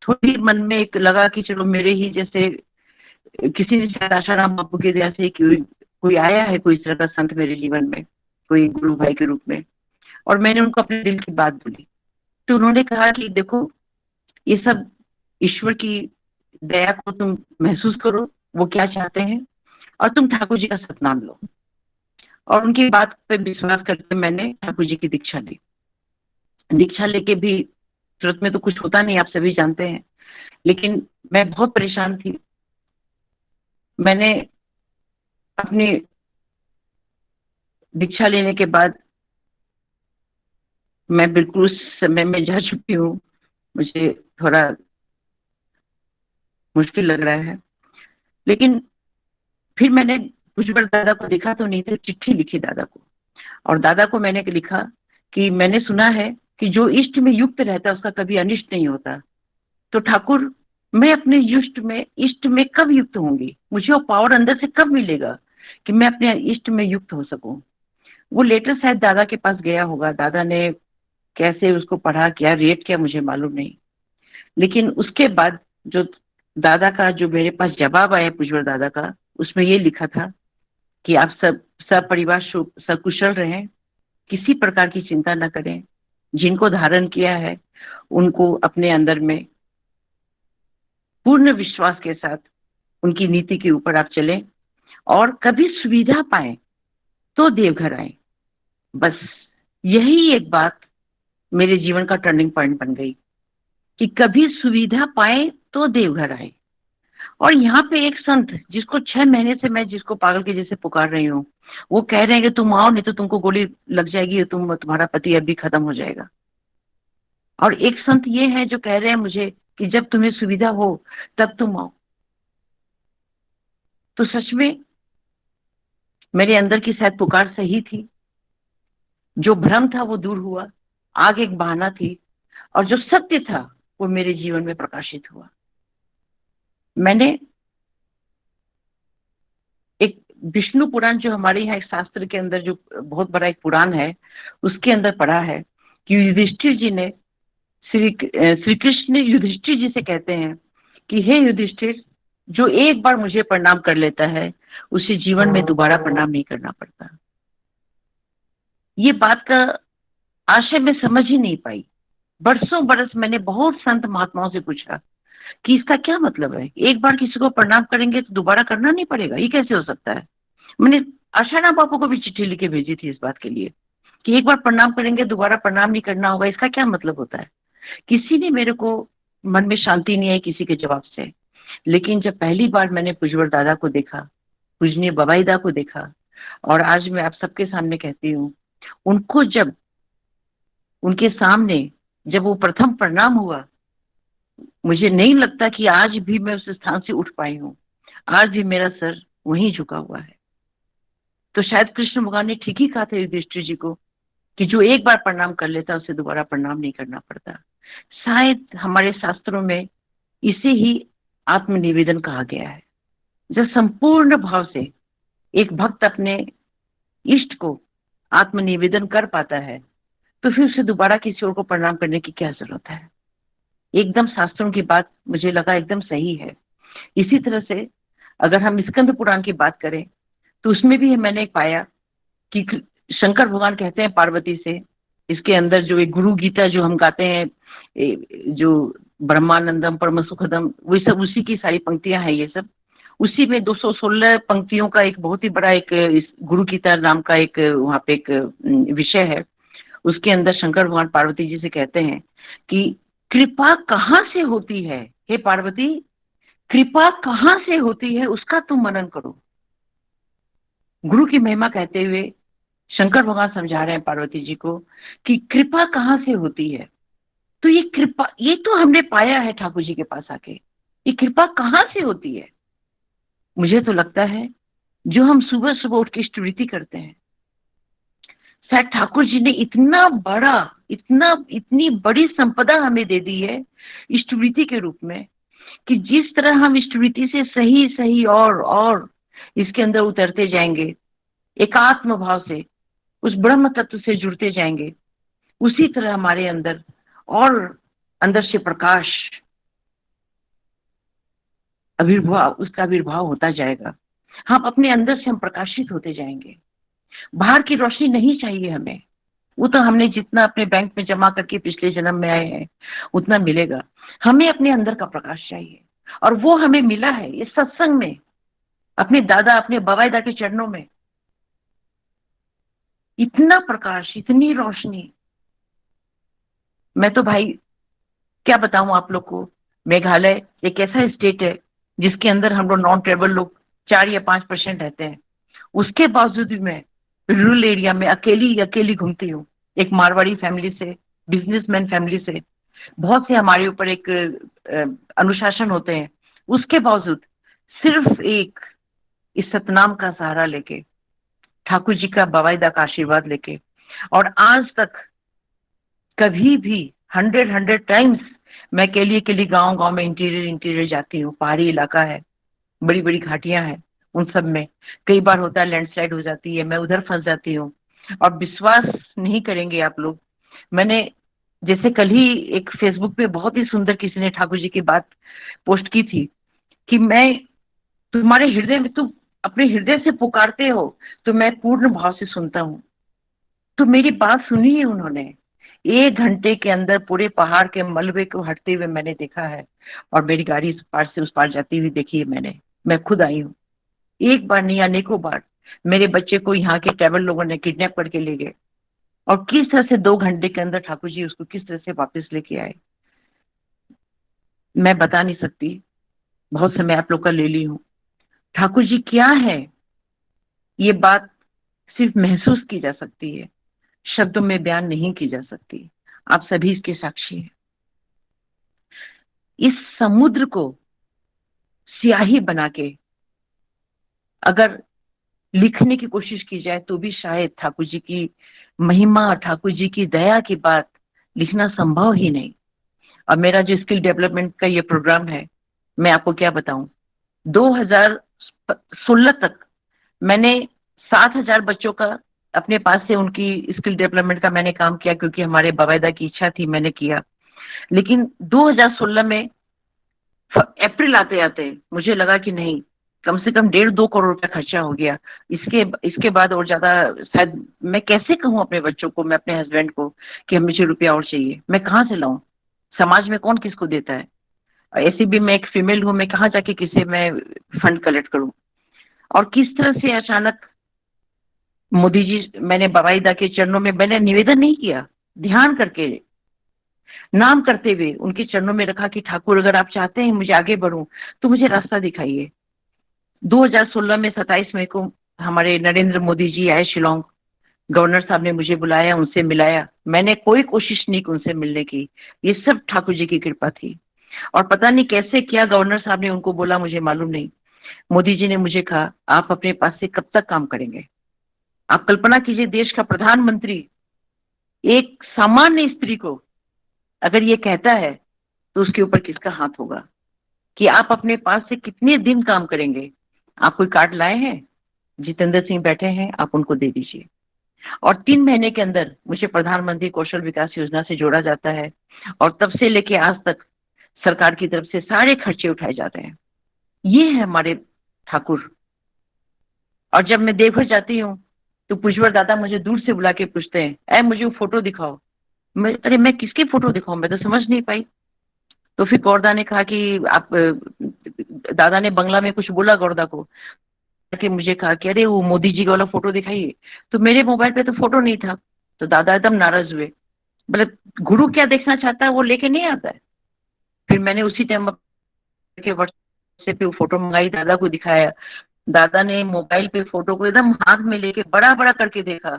थोड़ी मन में एक लगा कि चलो मेरे ही जैसे किसी ने शायद आशाराम बापू के दया से कोई आया है, कोई इस तरह का संत मेरे जीवन में, कोई गुरु भाई के रूप में। और मैंने उनको अपने दिल की बात बोली, तो उन्होंने कहा कि देखो ये सब ईश्वर की दया को तुम महसूस करो, वो क्या चाहते हैं, और तुम ठाकुर जी का सतनाम लो। और उनकी बात पे विश्वास करके मैंने ठाकुर जी की दीक्षा ली। दीक्षा लेके भी तुरंत में तो कुछ होता नहीं, आप सभी जानते हैं, लेकिन मैं बहुत परेशान थी। मैंने अपनी दीक्षा लेने के बाद मैं बिल्कुल उस समय में जा चुकी हूँ, मुझे थोड़ा मुश्किल लग रहा है। लेकिन फिर मैंने भुजबल दादा को देखा तो नहीं, तो चिट्ठी लिखी दादा को, और दादा को मैंने लिखा कि मैंने सुना है कि जो इष्ट में युक्त रहता है उसका कभी अनिष्ट नहीं होता, तो ठाकुर मैं अपने इष्ट में कब युक्त होंगी, मुझे वो पावर अंदर से कब मिलेगा कि मैं अपने इष्ट में युक्त हो सकूं। वो लेटर शायद दादा के पास गया होगा, दादा ने कैसे उसको पढ़ा, क्या रेट क्या मुझे मालूम नहीं। लेकिन उसके बाद जो दादा का जो मेरे पास जवाब आया भुजबल दादा का, उसमें ये लिखा था कि आप सब परिवार सकुशल रहें, किसी प्रकार की चिंता न करें, जिनको धारण किया है उनको अपने अंदर में पूर्ण विश्वास के साथ उनकी नीति के ऊपर आप चलें, और कभी सुविधा पाएं तो देवघर आए। बस यही एक बात मेरे जीवन का टर्निंग पॉइंट बन गई कि कभी सुविधा पाए तो देवघर आए। और यहाँ पे एक संत जिसको 6 महीने से मैं जिसको पागल के जैसे पुकार रही हूँ, वो कह रहे हैं कि तुम आओ, नहीं तो तुमको गोली लग जाएगी, तुम्हारा पति अभी खत्म हो जाएगा। और एक संत ये है जो कह रहे हैं मुझे कि जब तुम्हें सुविधा हो तब तुम आओ। तो सच में मेरे अंदर की शायद पुकार सही थी, जो भ्रम था वो दूर हुआ, आग एक बहाना थी, और जो सत्य था वो मेरे जीवन में प्रकाशित हुआ। मैंने एक विष्णु पुराण जो हमारे यहाँ एक शास्त्र के अंदर जो बहुत बड़ा एक पुराण है, उसके अंदर पढ़ा है कि युधिष्ठिर जी ने श्री कृष्ण युधिष्ठिर जी से कहते हैं कि हे युधिष्ठिर, जो एक बार मुझे प्रणाम कर लेता है उसे जीवन में दोबारा प्रणाम नहीं करना पड़ता। ये बात का आशय मैं समझ ही नहीं पाई। बरसों बरस मैंने बहुत संत महात्माओं से पूछा कि इसका क्या मतलब है, एक बार किसी को प्रणाम करेंगे तो दोबारा करना नहीं पड़ेगा, ये कैसे हो सकता है। मैंने आशाराम बापू को भी चिट्ठी लिख के भेजी थी इस बात के लिए कि एक बार प्रणाम करेंगे दोबारा प्रणाम नहीं करना होगा, इसका क्या मतलब होता है। किसी ने मेरे को मन में शांति नहीं आई किसी के जवाब से। लेकिन जब पहली बार मैंने भुजबल दादा को देखा, पूजनीय बबाईदा को देखा, और आज मैं आप सबके सामने कहती हूँ, उनको जब उनके सामने जब वो प्रथम प्रणाम हुआ, मुझे नहीं लगता कि आज भी मैं उस स्थान से उठ पाई हूँ, आज भी मेरा सर वहीं झुका हुआ है। तो शायद कृष्ण भगवान ने ठीक ही कहा था युधिष्ठिर जी को कि जो एक बार प्रणाम कर लेता उसे दोबारा प्रणाम नहीं करना पड़ता। शायद हमारे शास्त्रों में इसे ही आत्मनिवेदन कहा गया है। जब संपूर्ण भाव से एक भक्त अपने इष्ट को आत्मनिवेदन कर पाता है तो फिर उसे दोबारा किसी और को प्रणाम करने की क्या जरूरत है। एकदम शास्त्रों की बात मुझे लगा एकदम सही है। इसी तरह से अगर हम स्कंद पुराण की बात करें तो उसमें भी मैंने पाया कि शंकर भगवान कहते हैं पार्वती से, इसके अंदर जो एक गुरु गीता जो हम गाते हैं जो ब्रह्मानंदम परम सुखदम, वो सब उसी की सारी पंक्तियां हैं। ये सब उसी में 216 पंक्तियों का एक बहुत ही बड़ा एक गुरु गीता नाम का एक वहाँ पे एक विषय है। उसके अंदर शंकर भगवान पार्वती जी से कहते हैं कि कृपा कहाँ से होती है, हे पार्वती कृपा कहाँ से होती है उसका तुम मनन करो। गुरु की महिमा कहते हुए शंकर भगवान समझा रहे हैं पार्वती जी को कि कृपा कहाँ से होती है। तो ये कृपा, ये तो हमने पाया है ठाकुर जी के पास आके, ये कृपा कहाँ से होती है। मुझे तो लगता है जो हम सुबह सुबह उठ के स्तुति करते हैं, शायद ठाकुर जी ने इतना बड़ा, इतनी बड़ी संपदा हमें दे दी है स्तुति के रूप में, कि जिस तरह हम स्तुति से सही सही और इसके अंदर उतरते जाएंगे, एकात्म भाव से उस ब्रह्म तत्व से जुड़ते जाएंगे, उसी तरह हमारे अंदर और अंदर से प्रकाश आविर्भाव, उसका आविर्भाव होता जाएगा। हम अपने अंदर से हम प्रकाशित होते जाएंगे। बाहर की रोशनी नहीं चाहिए हमें, वो तो हमने जितना अपने बैंक में जमा करके पिछले जन्म में आए हैं उतना मिलेगा। हमें अपने अंदर का प्रकाश चाहिए, और वो हमें मिला है इस सत्संग में, अपने दादा अपने बाबाईदा के चरणों में। इतना प्रकाश, इतनी रोशनी। मैं तो भाई क्या बताऊं आप लोग को, मेघालय एक ऐसा स्टेट है जिसके अंदर हम लोग नॉन ट्राइबल लोग 4 या 5% रहते हैं। उसके बावजूद भी मैं रूरल एरिया में अकेली घूमती हूँ, एक मारवाड़ी फैमिली से, बिजनेसमैन फैमिली से। बहुत से हमारे ऊपर एक अनुशासन होते हैं, उसके बावजूद सिर्फ एक इस सतनाम का सहारा लेके, ठाकुर जी का बाबाईदा का आशीर्वाद लेके, और आज तक कभी भी 100 टाइम्स मैं अकेली गांव में इंटीरियर जाती हूँ। पहाड़ी इलाका है, बड़ी बड़ी घाटियां हैं, उन सब में कई बार होता है लैंडस्लाइड हो जाती है, मैं उधर फंस जाती हूँ। और विश्वास नहीं करेंगे आप लोग, मैंने जैसे कल ही एक फेसबुक पे बहुत ही सुंदर किसी ने ठाकुर जी की बात पोस्ट की थी कि मैं तुम्हारे हृदय में, तुम अपने हृदय से पुकारते हो तो मैं पूर्ण भाव से सुनता हूँ। तो मेरी बात सुनी है उन्होंने। 1 घंटे के अंदर पूरे पहाड़ के मलबे को हटते हुए मैंने देखा है, और मेरी गाड़ी इस पार से उस पार जाती हुई देखी है मैं खुद आई हूँ। एक बार नहीं, अनेकों बार मेरे बच्चे को यहाँ के ट्राइबल लोगों ने किडनैप करके ले गए, और किस तरह से 2 घंटे के अंदर ठाकुर जी उसको किस तरह से वापस लेके आए, मैं बता नहीं सकती। बहुत समय आप लोग का ले ली हूँ। ठाकुर जी क्या है, ये बात सिर्फ महसूस की जा सकती है, शब्दों में बयान नहीं की जा सकती। आप सभी इसके साक्षी हैं। इस समुद्र को स्याही बना के अगर लिखने की कोशिश की जाए तो भी शायद ठाकुर जी की महिमा, ठाकुर जी की दया की बात लिखना संभव ही नहीं। और मेरा जो स्किल डेवलपमेंट का ये प्रोग्राम है, मैं आपको क्या बताऊं, 2016 तक मैंने 7000 बच्चों का अपने पास से उनकी स्किल डेवलपमेंट का मैंने काम किया, क्योंकि हमारे बाबाईदा की इच्छा थी, मैंने किया। लेकिन 2016 में अप्रैल आते आते मुझे लगा कि नहीं, कम से कम 1.5-2 करोड़ रुपया खर्चा हो गया। इसके बाद और ज्यादा शायद मैं कैसे कहूँ अपने बच्चों को, मैं अपने हस्बैंड को कि मुझे रुपया और चाहिए, मैं कहाँ से लाऊं, समाज में कौन किसको देता है। ऐसे भी मैं एक फीमेल हूँ, मैं कहाँ जाके किसे मैं फंड कलेक्ट करूं। और किस तरह से अचानक मोदी जी, मैंने बाबाईदा के चरणों में मैंने निवेदन नहीं किया, ध्यान करके नाम करते हुए उनके चरणों में रखा कि ठाकुर अगर आप चाहते हैं मुझे आगे बढ़ूं तो मुझे रास्ता दिखाइए। 2016 में 27 मई को हमारे नरेंद्र मोदी जी आए शिलोंग, गवर्नर साहब ने मुझे बुलाया, उनसे मिलाया। मैंने कोई कोशिश नहीं की उनसे मिलने की, ये सब ठाकुर जी की कृपा थी। और पता नहीं कैसे क्या गवर्नर साहब ने उनको बोला, मुझे मालूम नहीं। मोदी जी ने मुझे कहा आप अपने पास से कब तक काम करेंगे। आप कल्पना कीजिए, देश का प्रधानमंत्री एक सामान्य स्त्री को अगर ये कहता है तो उसके ऊपर किसका हाथ होगा कि आप अपने पास से कितने दिन काम करेंगे। आप कोई कार्ड लाए हैं, जितेंद्र सिंह बैठे हैं, आप उनको दे दीजिए। और 3 महीने के अंदर मुझे प्रधानमंत्री कौशल विकास योजना से जोड़ा जाता है, और तब से लेके आज तक सरकार की तरफ से सारे खर्चे उठाए जाते हैं। ये है हमारे ठाकुर। और जब मैं देवघर जाती हूँ तो पुष्वर दादा मुझे दूर से बुला के पूछते हैं, ऐ मुझे वो फोटो दिखाओ। अरे मैं किसकी फोटो दिखाऊं, मैं तो समझ नहीं पाई। तो फिर गौरदा ने कहा कि आप दादा ने बंगला में कुछ बोला गौरदा को, कि मुझे कहा कि अरे वो मोदी जी का वाला फोटो दिखाइए। तो मेरे मोबाइल पे तो फोटो नहीं था, तो दादा एकदम नाराज हुए, बोले गुरु क्या देखना चाहता है वो लेके नहीं आता है। फिर मैंने उसी टाइम के व्हाट्सएप पे वो फोटो मंगाई, दादा को दिखाया। दादा ने मोबाइल पे फोटो को एकदम हाथ में लेके बड़ा बड़ा करके देखा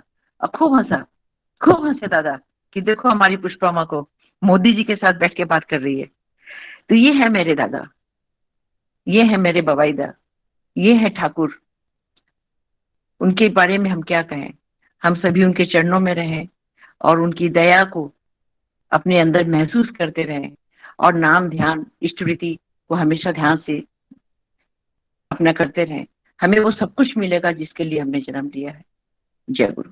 और खूब हंसे दादा कि देखो हमारी पुष्पा माँ को मोदी जी के साथ बैठ के बात कर रही है। तो ये है मेरे दादा, ये है मेरे बवाईदा, ये है ठाकुर। उनके बारे में हम क्या कहें, हम सभी उनके चरणों में रहें और उनकी दया को अपने अंदर महसूस करते रहें और नाम ध्यान इष्टवृत्ति को हमेशा ध्यान से अपना करते रहें। हमें वो सब कुछ मिलेगा जिसके लिए हमने जन्म लिया है। जय गुरु।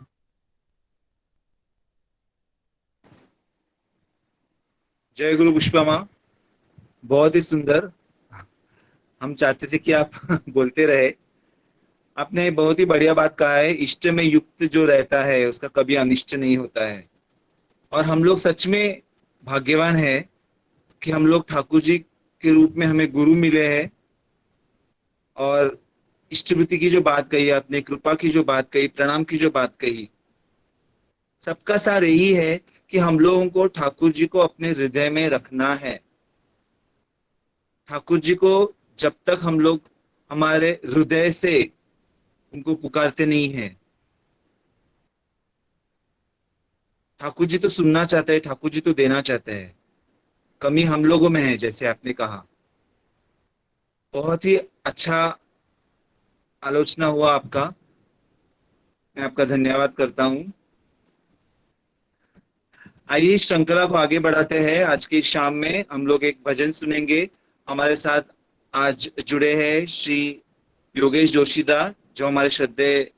जय गुरु पुष्पा माँ, बहुत ही सुंदर। हम चाहते थे कि आप बोलते रहे। आपने बहुत ही बढ़िया बात कहा है, इष्ट में युक्त जो रहता है उसका कभी अनिष्ट नहीं होता है। और हम लोग सच में भाग्यवान है कि हम लोग ठाकुर जी के रूप में हमें गुरु मिले हैं। और इष्टवृत्ति की जो बात कही आपने, कृपा की जो बात कही, प्रणाम की जो बात कही, सबका सार यही है कि हम लोगों को ठाकुर जी को अपने हृदय में रखना है। ठाकुर जी को जब तक हम लोग हमारे हृदय से उनको पुकारते नहीं है, ठाकुर जी तो सुनना चाहते हैं, ठाकुर जी तो देना चाहते हैं। कमी हम लोगों में है, जैसे आपने कहा। बहुत ही अच्छा आलोचना हुआ आपका, मैं आपका धन्यवाद करता हूं। आइए इस श्रृंखला को आगे बढ़ाते हैं। आज की शाम में हम लोग एक भजन सुनेंगे। हमारे साथ आज जुड़े हैं श्री योगेश जोशीदा, जो हमारे श्रद्धेय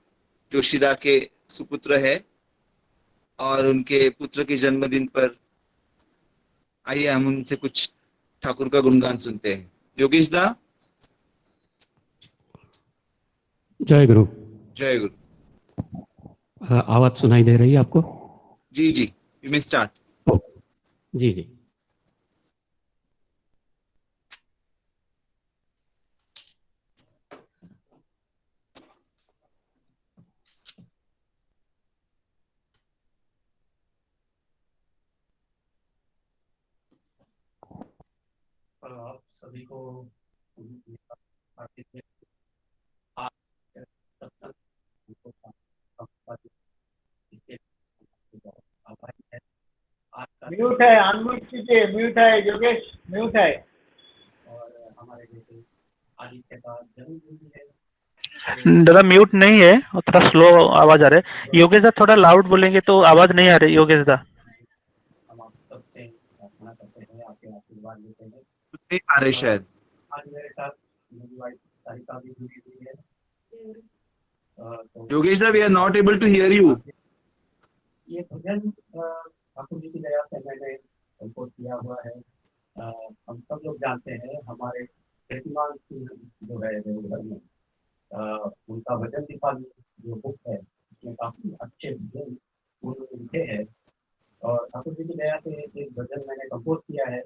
जोशीदा के सुपुत्र है, और उनके पुत्र के जन्मदिन पर आइए हम उनसे कुछ ठाकुर का गुणगान सुनते हैं। योगेश दा। जय गुरु। जय गुरु। आवाज सुनाई दे रही है आपको? जी जी, यू मे स्टार्ट। जी जी। आप सभी को म्यूट है, अनम्यूट कीजिए। म्यूट है योगेश, म्यूट है। और हमारे बेटे आदि के बाद जरूर है। दादा म्यूट नहीं है, और थोड़ा स्लो आवाज आ रहा है। योगेश दा थोड़ा लाउड बोलेंगे तो आवाज नहीं आ रही। योगेश दा हम आप सबसे प्रार्थना करते हैं, आपके आशीर्वाद लेते हैं। नहीं आ रहे शायद। आज मेरे साथ मेरी वाइफ सारिका भी जुड़ी हुई है। Yogesh da, we are not able to hear you. ये भजन ठाकुर जी की दया से मैंने कंपोज किया हुआ है। हम सब लोग जानते हैं, हमारे कीर्तिमान सिंह जो है देवघर में, उनका भजन दीपावली जो बुक है, उसमें काफी अच्छे भजन उन्होंने लिखे हैं। और ठाकुर जी की दया से एक भजन मैंने कंपोज किया है,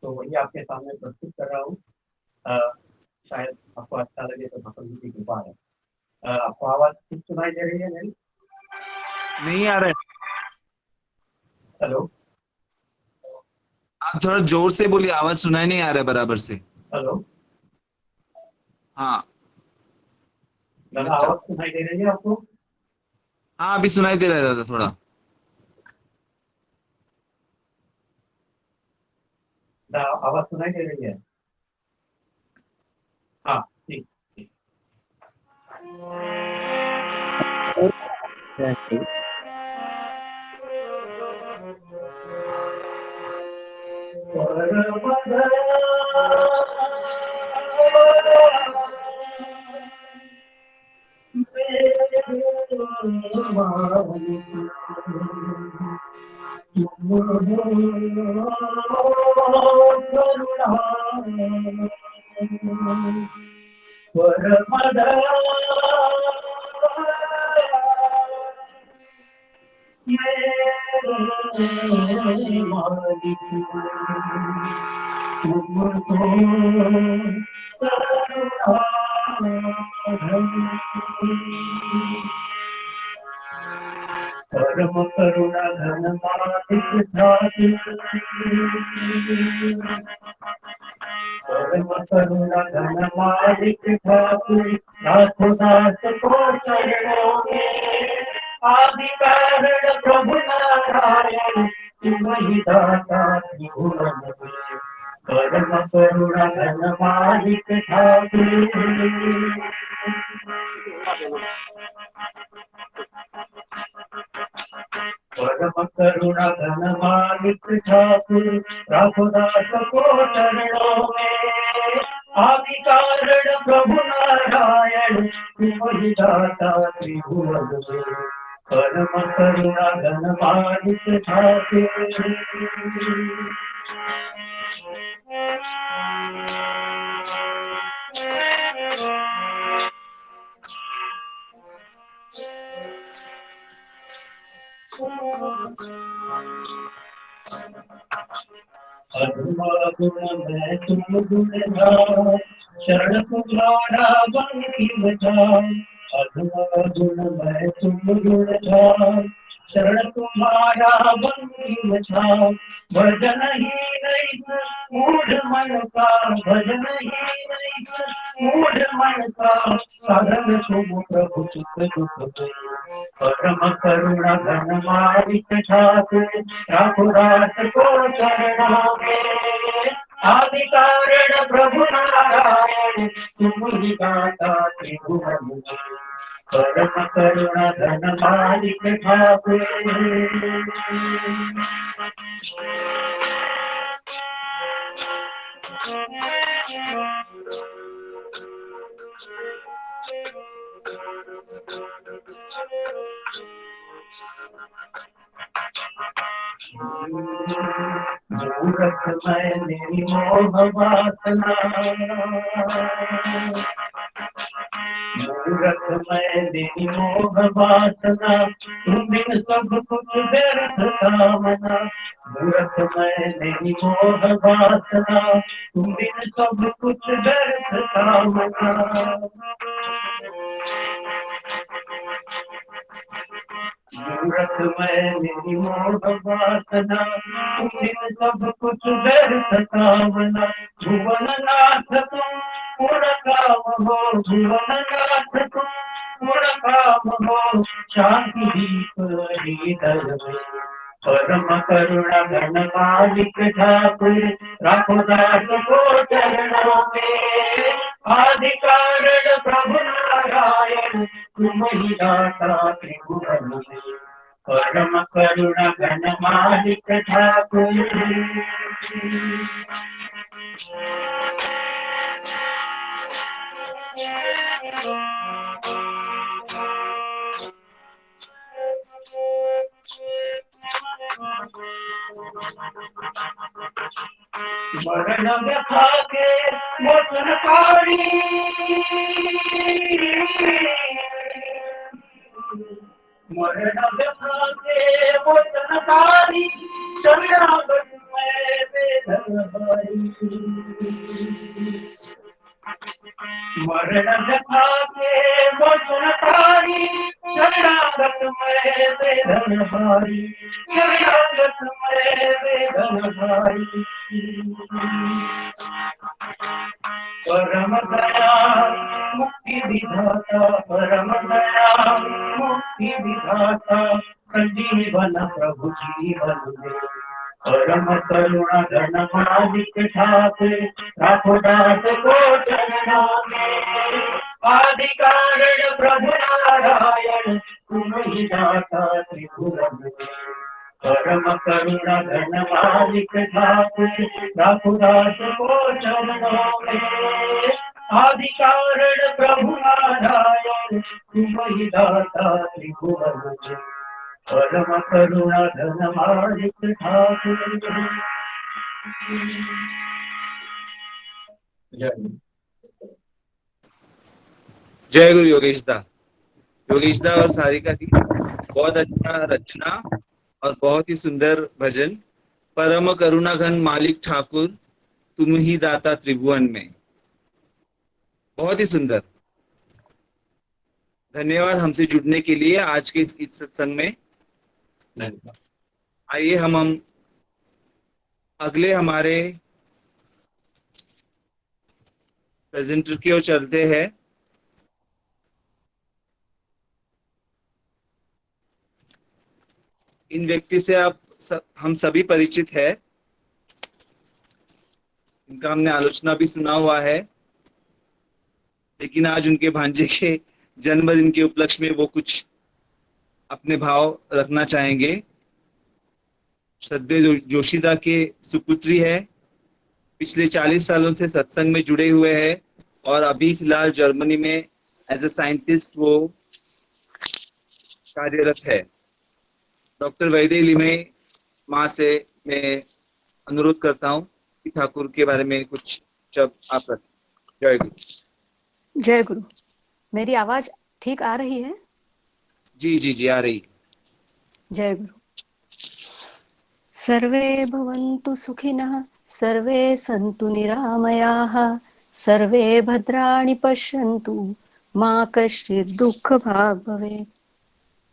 तो वही आपके सामने प्रस्तुत कर रहा हूँ। शायद आपको अच्छा लगे, तो ठाकुर जी की कृपा है। आपको आवाज ठीक सुनाई दे रही है मेरी? नहीं आ रहा है। हेलो, आप थोड़ा जोर से बोलिए, आवाज सुनाई नहीं आ रहा है बराबर से। हेलो हाँ दादा, आवाज सुनाई दे रही है आपको? हाँ, अभी सुनाई दे रहा है दादा थोड़ा। आवाज सुनाई दे रही है? हाँ ठीक। परम करुणा धन मालिक ठाकुर परम करुणा धन मालिक ठाकुर नाथो दास को चरणों में आदि कारण प्रभु नारायण तुम ही दाता त्रिभुवन में परम करुणा धन मालिक ठाकुर परम करुणा धन मालिक ठाकुर रघुदास को चरणों में आदि कारण प्रभु नारायण तुम ही दाता त्रिभुवन में परम करुणा धन मालिक ठाकुर अधुआ गुण मैं तुम गुण शरण तुम्हारा बंकी बचा अधुआ गुण मैं तुम गुण शरण तुम्हारा बंकी बचा भजन ही नहीं मूढ़ मन का भजन ही नहीं मूढ़ मन का साधन तुम प्रभु सुख दुख परम करुणा धन मालिक ठाकुर रघुदास को चरणों में आदि कारण प्रभु नारायण तुम ही दाता त्रिभुवन में परम करुणा धन मालिक ठाकुर मूरख मैं मेरी मोह वासना मूरख मैं मेरी मोह वासना तुम बिन सब कुछ व्यर्थ कामना मूरख मैं मेरी मोह वासना तुम बिन सब कुछ व्यर्थ कामना मूरख मैं मेरी मोह वासना तुम बिन सब कुछ व्यर्थ कामना भुवन नाथ तुम पूर्ण काम हो भुवन नाथ तुम पूर्ण काम हो शांति दीप हृदय में परम करुणा धन मालिक ठाकुर रघुदास को चरणों में आदि कारण प्रभु नारायण तुम ही दाता त्रिभुवन में परम करुणा धन मालिक ठाकुर मरण व्यथा के मोचनकारी मरण व्यथा के मोचनकारी शरणागत में वेदनहारी मरण व्यथा के मोचनकारी शरणागत में वेदनहारी शरणागत में वेदनहारी परम दया मुक्ति विधाता परम दया मुक्ति विधाता संजीवन प्रभु जीवन में परम करुणा धन मालिक ठाकुर रघुदास को चरणों में आदि कारण प्रभु नारायण तुम ही दाता त्रिभुवन में परम करुणा धन मालिक ठाकुर रघुदास को चरणों में आदि कारण प्रभु नारायण तुम ही दाता त्रिभुवन में परम करुणा धन मालिक ठाकुर जय गुरु योगेश दा और सारिका जी, बहुत अच्छा रचना और बहुत ही सुंदर भजन। परम करुणा घन मालिक ठाकुर तुम ही दाता त्रिभुवन में। बहुत ही सुंदर। धन्यवाद हमसे जुड़ने के लिए आज के इस सत्संग में। आइए हम अगले हमारे प्रेजेंटर की ओर चलते हैं। इन व्यक्ति से हम सभी परिचित हैं। इनका हमने आलोचना भी सुना हुआ है, लेकिन आज उनके भांजे के जन्मदिन के उपलक्ष्य में वो कुछ अपने भाव रखना चाहेंगे। श्रद्धेय जोशीदा के सुपुत्री है, पिछले 40 सालों से सत्संग में जुड़े हुए हैं और अभी फिलहाल जर्मनी में एज ए साइंटिस्ट वो कार्यरत है। डॉक्टर वैदेही लिमे माँ से मैं अनुरोध करता हूँ कि ठाकुर के बारे में कुछ शब्द आप रखें। जय गुरु। जय गुरु। मेरी आवाज ठीक आ रही है? जी जी जी आ रही। जय गुरु। सर्वे भवन्तु सुखिनः, सर्वे सन्तु निरामयाः, सर्वे भद्राणि पश्यन्तु, मां कश्चित् दुःखभाग् भवेत्।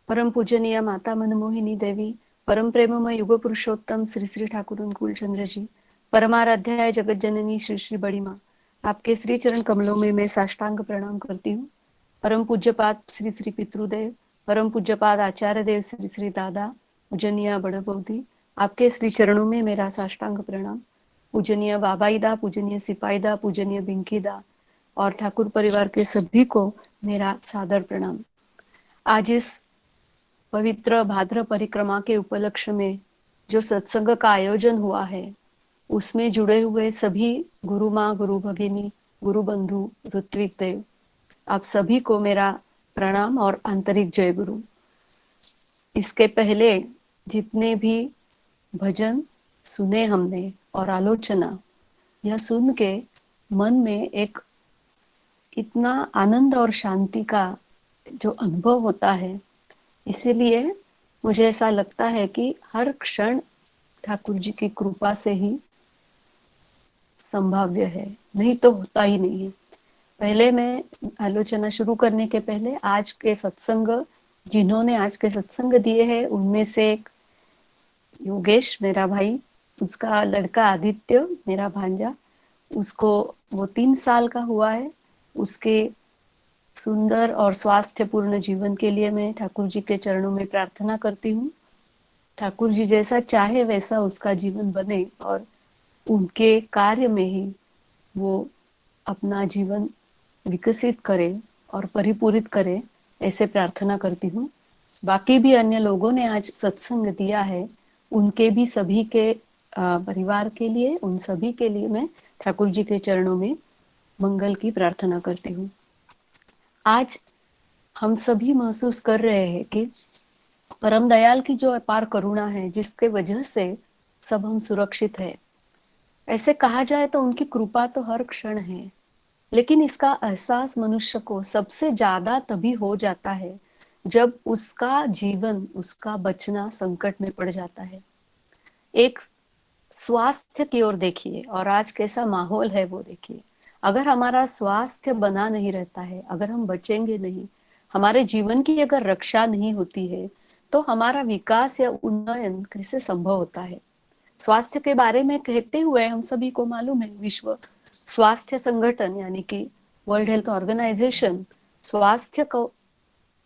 परम पूजनीय माता मनमोहिनी देवी, परम प्रेममय युग पुरुषोत्तम श्री श्री ठाकुर अनुकूल चंद्र जी, परमाराध्याय जगत जननी श्री श्री बड़ी माँ, आपके श्री चरण कमलों में मैं साष्टांग प्रणाम करती हूँ। परम पूज्यपाद श्री श्री पितृदेव, परम पूज्यपाद आचार्य देव श्री श्री दादा पूजनीय बड़बौदी, आपके श्री चरणों में मेरा साष्टांग प्रणाम। पूजनीय बाबाईदा, पूजनीय सिपाहीदा, पूजनीय बिंकीदा और ठाकुर परिवार के सभी को मेरा सादर प्रणाम। आज इस पवित्र भाद्र परिक्रमा के उपलक्ष्य में जो सत्संग का आयोजन हुआ है, उसमें जुड़े हुए सभी गुरु माँ, गुरु भगिनी, गुरु बंधु, ऋत्विक देव, आप सभी को मेरा प्रणाम और आंतरिक जय गुरु। इसके पहले जितने भी भजन सुने हमने और आलोचना, यह सुन के मन में एक इतना आनंद और शांति का जो अनुभव होता है, इसीलिए मुझे ऐसा लगता है कि हर क्षण ठाकुर जी की कृपा से ही संभाव्य है, नहीं तो होता ही नहीं है। पहले मैं आलोचना शुरू करने के पहले आज के सत्संग, जिन्होंने आज के सत्संग दिए हैं, उनमें से एक योगेश मेरा भाई, उसका लड़का आदित्य मेरा भांजा, उसको वो 3 साल का हुआ है, उसके सुंदर और स्वास्थ्यपूर्ण जीवन के लिए मैं ठाकुर जी के चरणों में प्रार्थना करती हूँ। ठाकुर जी जैसा चाहे वैसा उसका जीवन बने और उनके कार्य में ही वो अपना जीवन विकसित करे और परिपूरित करे, ऐसे प्रार्थना करती हूँ। बाकी भी अन्य लोगों ने आज सत्संग दिया है, उनके भी सभी के परिवार के लिए, उन सभी के लिए मैं ठाकुर जी के चरणों में मंगल की प्रार्थना करती हूँ। आज हम सभी महसूस कर रहे हैं कि परम दयाल की जो अपार करुणा है, जिसके वजह से सब हम सुरक्षित है। ऐसे कहा जाए तो उनकी कृपा तो हर क्षण है, लेकिन इसका एहसास मनुष्य को सबसे ज्यादा तभी हो जाता है जब उसका जीवन, उसका बचना संकट में पड़ जाता है। एक स्वास्थ्य की ओर देखिए और आज कैसा माहौल है वो देखिए। अगर हमारा स्वास्थ्य बना नहीं रहता है, अगर हम बचेंगे नहीं, हमारे जीवन की अगर रक्षा नहीं होती है, तो हमारा विकास या उन्नयन कैसे संभव होता है। स्वास्थ्य के बारे में कहते हुए हम सभी को मालूम है, विश्व स्वास्थ्य संगठन यानी कि वर्ल्ड हेल्थ ऑर्गेनाइजेशन स्वास्थ्य को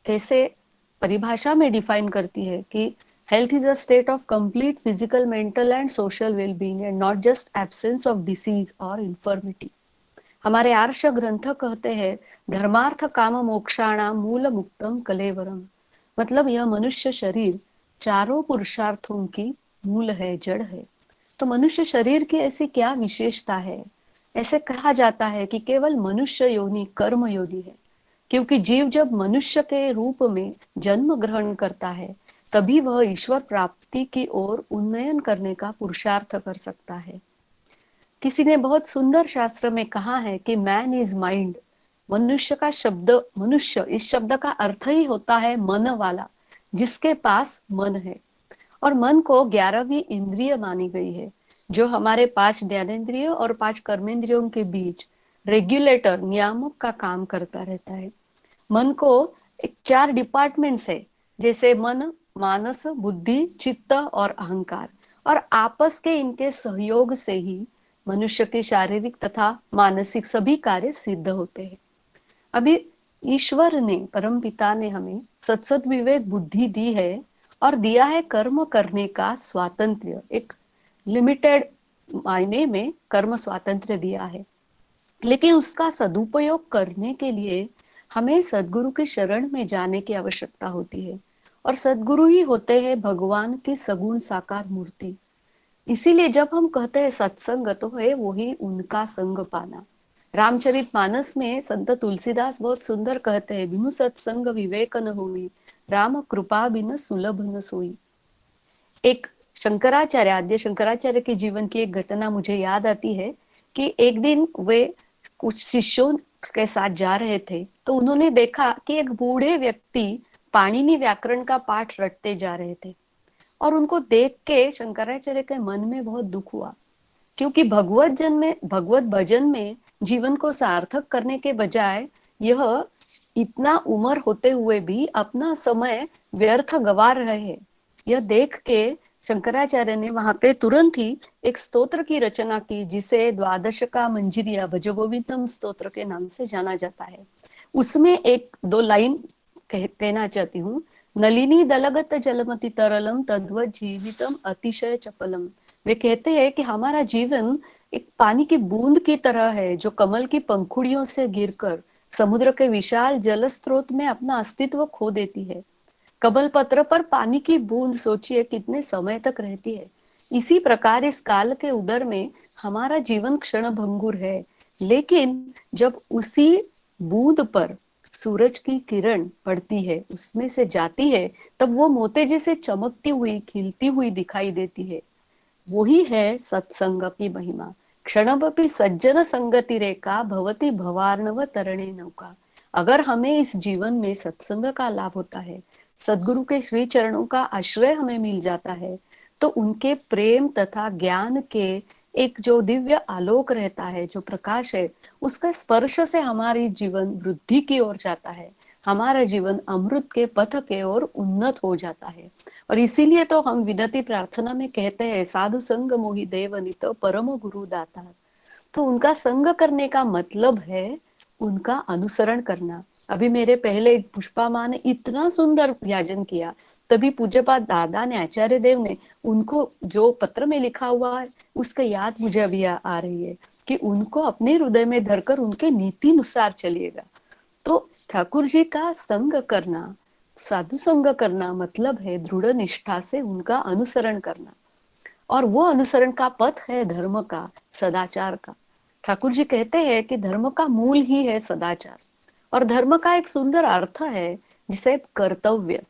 कैसे परिभाषा में डिफाइन करती है कि health is a state of complete physical, mental and social wellbeing and not just absence of disease और इन्फर्मिटी। हमारे आर्ष ग्रंथ कहते हैं धर्मार्थ काम मोक्षाणाम मूल मुक्तम कलेवरम, मतलब यह मनुष्य शरीर चारों पुरुषार्थों की मूल है, जड़ है। तो मनुष्य शरीर की ऐसी क्या विशेषता है? ऐसे कहा जाता है कि केवल मनुष्य योनि कर्म योनि है, क्योंकि जीव जब मनुष्य के रूप में जन्म ग्रहण करता है, तभी वह ईश्वर प्राप्ति की ओर उन्नयन करने का पुरुषार्थ कर सकता है। किसी ने बहुत सुंदर शास्त्र में कहा है कि मैन इज माइंड। मनुष्य का शब्द, मनुष्य इस शब्द का अर्थ ही होता है मन वाला, जिसके पास मन है। और मन को 11वीं इंद्रिय मानी गई है, जो हमारे 5 ज्ञानेंद्रियों और 5 कर्मेंद्रियों के बीच रेगुलेटर, नियामक का काम करता रहता है। मन को एक 4 डिपार्टमेंट्स है, जैसे मन, मानस, बुद्धि, चित्त और अहंकार, और आपस के इनके सहयोग से ही मनुष्य के शारीरिक तथा मानसिक सभी कार्य सिद्ध होते हैं। अभी ईश्वर ने, परम पिता ने हमें सत्सद विवेक बुद्धि दी है और दिया है कर्म करने का स्वातंत्र्य, एक लिमिटेड मायने में कर्म स्वातंत्र्य दिया है। लेकिन उसका सदुपयोग करने के लिए हमें सदगुरु के शरण में जाने की आवश्यकता होती है, और सदगुरु ही होते हैं भगवान की सगुण साकार मूर्ति। इसीलिए जब हम कहते हैं सत्संग, तो है वही उनका संग पाना। रामचरितमानस में संत तुलसीदास बहुत सुंदर कहते हैं, बिनु सत्संग विवेक न होई, राम कृपा बिन सुलभ न सोई। एक शंकराचार्य, आद्य शंकराचार्य के जीवन की एक घटना मुझे याद आती है कि एक दिन वे कुछ शिष्यों के साथ जा रहे थे, तो उन्होंने देखा कि एक बूढ़े व्यक्ति पाणिनि व्याकरण का पाठ रटते जा रहे थे, और उनको देख के शंकराचार्य के मन में बहुत दुख हुआ, क्योंकि भगवत भजन में जीवन को सार्थक करने के बजाय यह इतना उम्र होते हुए भी अपना समय व्यर्थ गवा रहे हैं। यह देख के शंकराचार्य ने वहां पे तुरंत ही एक स्तोत्र की रचना की, जिसे द्वादश का मंजिरिया भजगोविंदम स्तोत्र के नाम से जाना जाता है। उसमें 1-2 लाइन कहना चाहती हूँ। नलिनी दलगत जलमति तरलम तद्वत जीवितम अतिशय चपलम। वे कहते हैं कि हमारा जीवन एक पानी की बूंद की तरह है, जो कमल की पंखुड़ियों से गिरकर समुद्र के विशाल जल स्रोत में अपना अस्तित्व खो देती है। कमल पत्र पर पानी की बूंद सोचिए कितने समय तक रहती है। इसी प्रकार इस काल के उदर में हमारा जीवन क्षण भंगुर है, लेकिन जब उसी बूंद पर सूरज की किरण पड़ती है, उसमें से जाती है, तब वो मोती जैसे चमकती हुई, खिलती हुई दिखाई देती है। वही है सत्संग की महिमा। क्षणमपि सज्जन संगति रेखा भवती भवार्णव तरणे नौका। अगर हमें इस जीवन में सत्संग का लाभ होता है, सदगुरु के श्री चरणों का आश्रय हमें मिल जाता है, तो उनके प्रेम तथा ज्ञान के एक जो दिव्य आलोक रहता है, जो प्रकाश है, उसके स्पर्श से हमारी जीवन वृद्धि की ओर जाता है, हमारा जीवन अमृत के पथ के ओर उन्नत हो जाता है। और इसीलिए तो हम विनती प्रार्थना में कहते हैं, साधु संग मोहि देवनित परम गुरु दाता। तो उनका संग करने का मतलब है उनका अनुसरण करना। अभी मेरे पहले पुष्पा माँ ने इतना सुंदर व्याजन किया, तभी पूज्यपाद दादा ने, आचार्य देव ने उनको जो पत्र में लिखा हुआ है, उसका याद मुझे अभी आ रही है कि उनको अपने हृदय में धरकर उनके नीति अनुसार चलिएगा। तो ठाकुर जी का संग करना, साधु संग करना मतलब है दृढ़ निष्ठा से उनका अनुसरण करना, और वो अनुसरण का पथ है धर्म का, सदाचार का। ठाकुर जी कहते हैं कि धर्म का मूल ही है सदाचार, और धर्म का एक सुंदर अर्थ है जिसे कर्तव्य।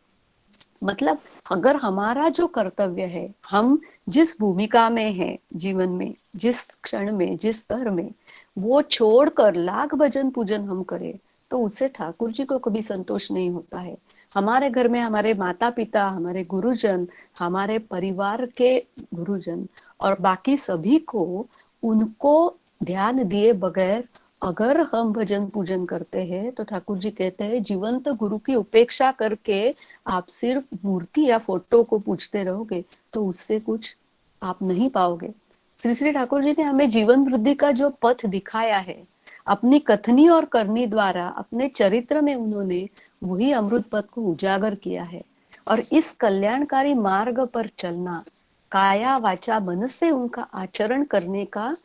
मतलब अगर हमारा जो कर्तव्य है, हम जिस भूमिका में है जीवन में, जिस क्षण में, जिस स्तर में, वो छोड़कर लाख भजन पूजन हम करें, तो उससे ठाकुर जी को कभी संतोष नहीं होता है। हमारे घर में हमारे माता पिता, हमारे गुरुजन, हमारे परिवार के गुरुजन और बाकी सभी को, उनको ध्यान दिए बगैर अगर हम भजन पूजन करते हैं, तो ठाकुर जी कहते हैं जीवंत गुरु की उपेक्षा करके आप सिर्फ मूर्ति या फोटो को पूजते रहोगे, तो उससे कुछ आप नहीं पाओगे। श्री श्री ठाकुर जी ने हमें जीवन वृद्धि का जो पथ दिखाया है, अपनी कथनी और करनी द्वारा, अपने चरित्र में उन्होंने वही अमृत पथ को उजागर किया है। और इस कल्याणकारी मार्ग पर चलना, काया वाचा मन से उनका आचरण करने का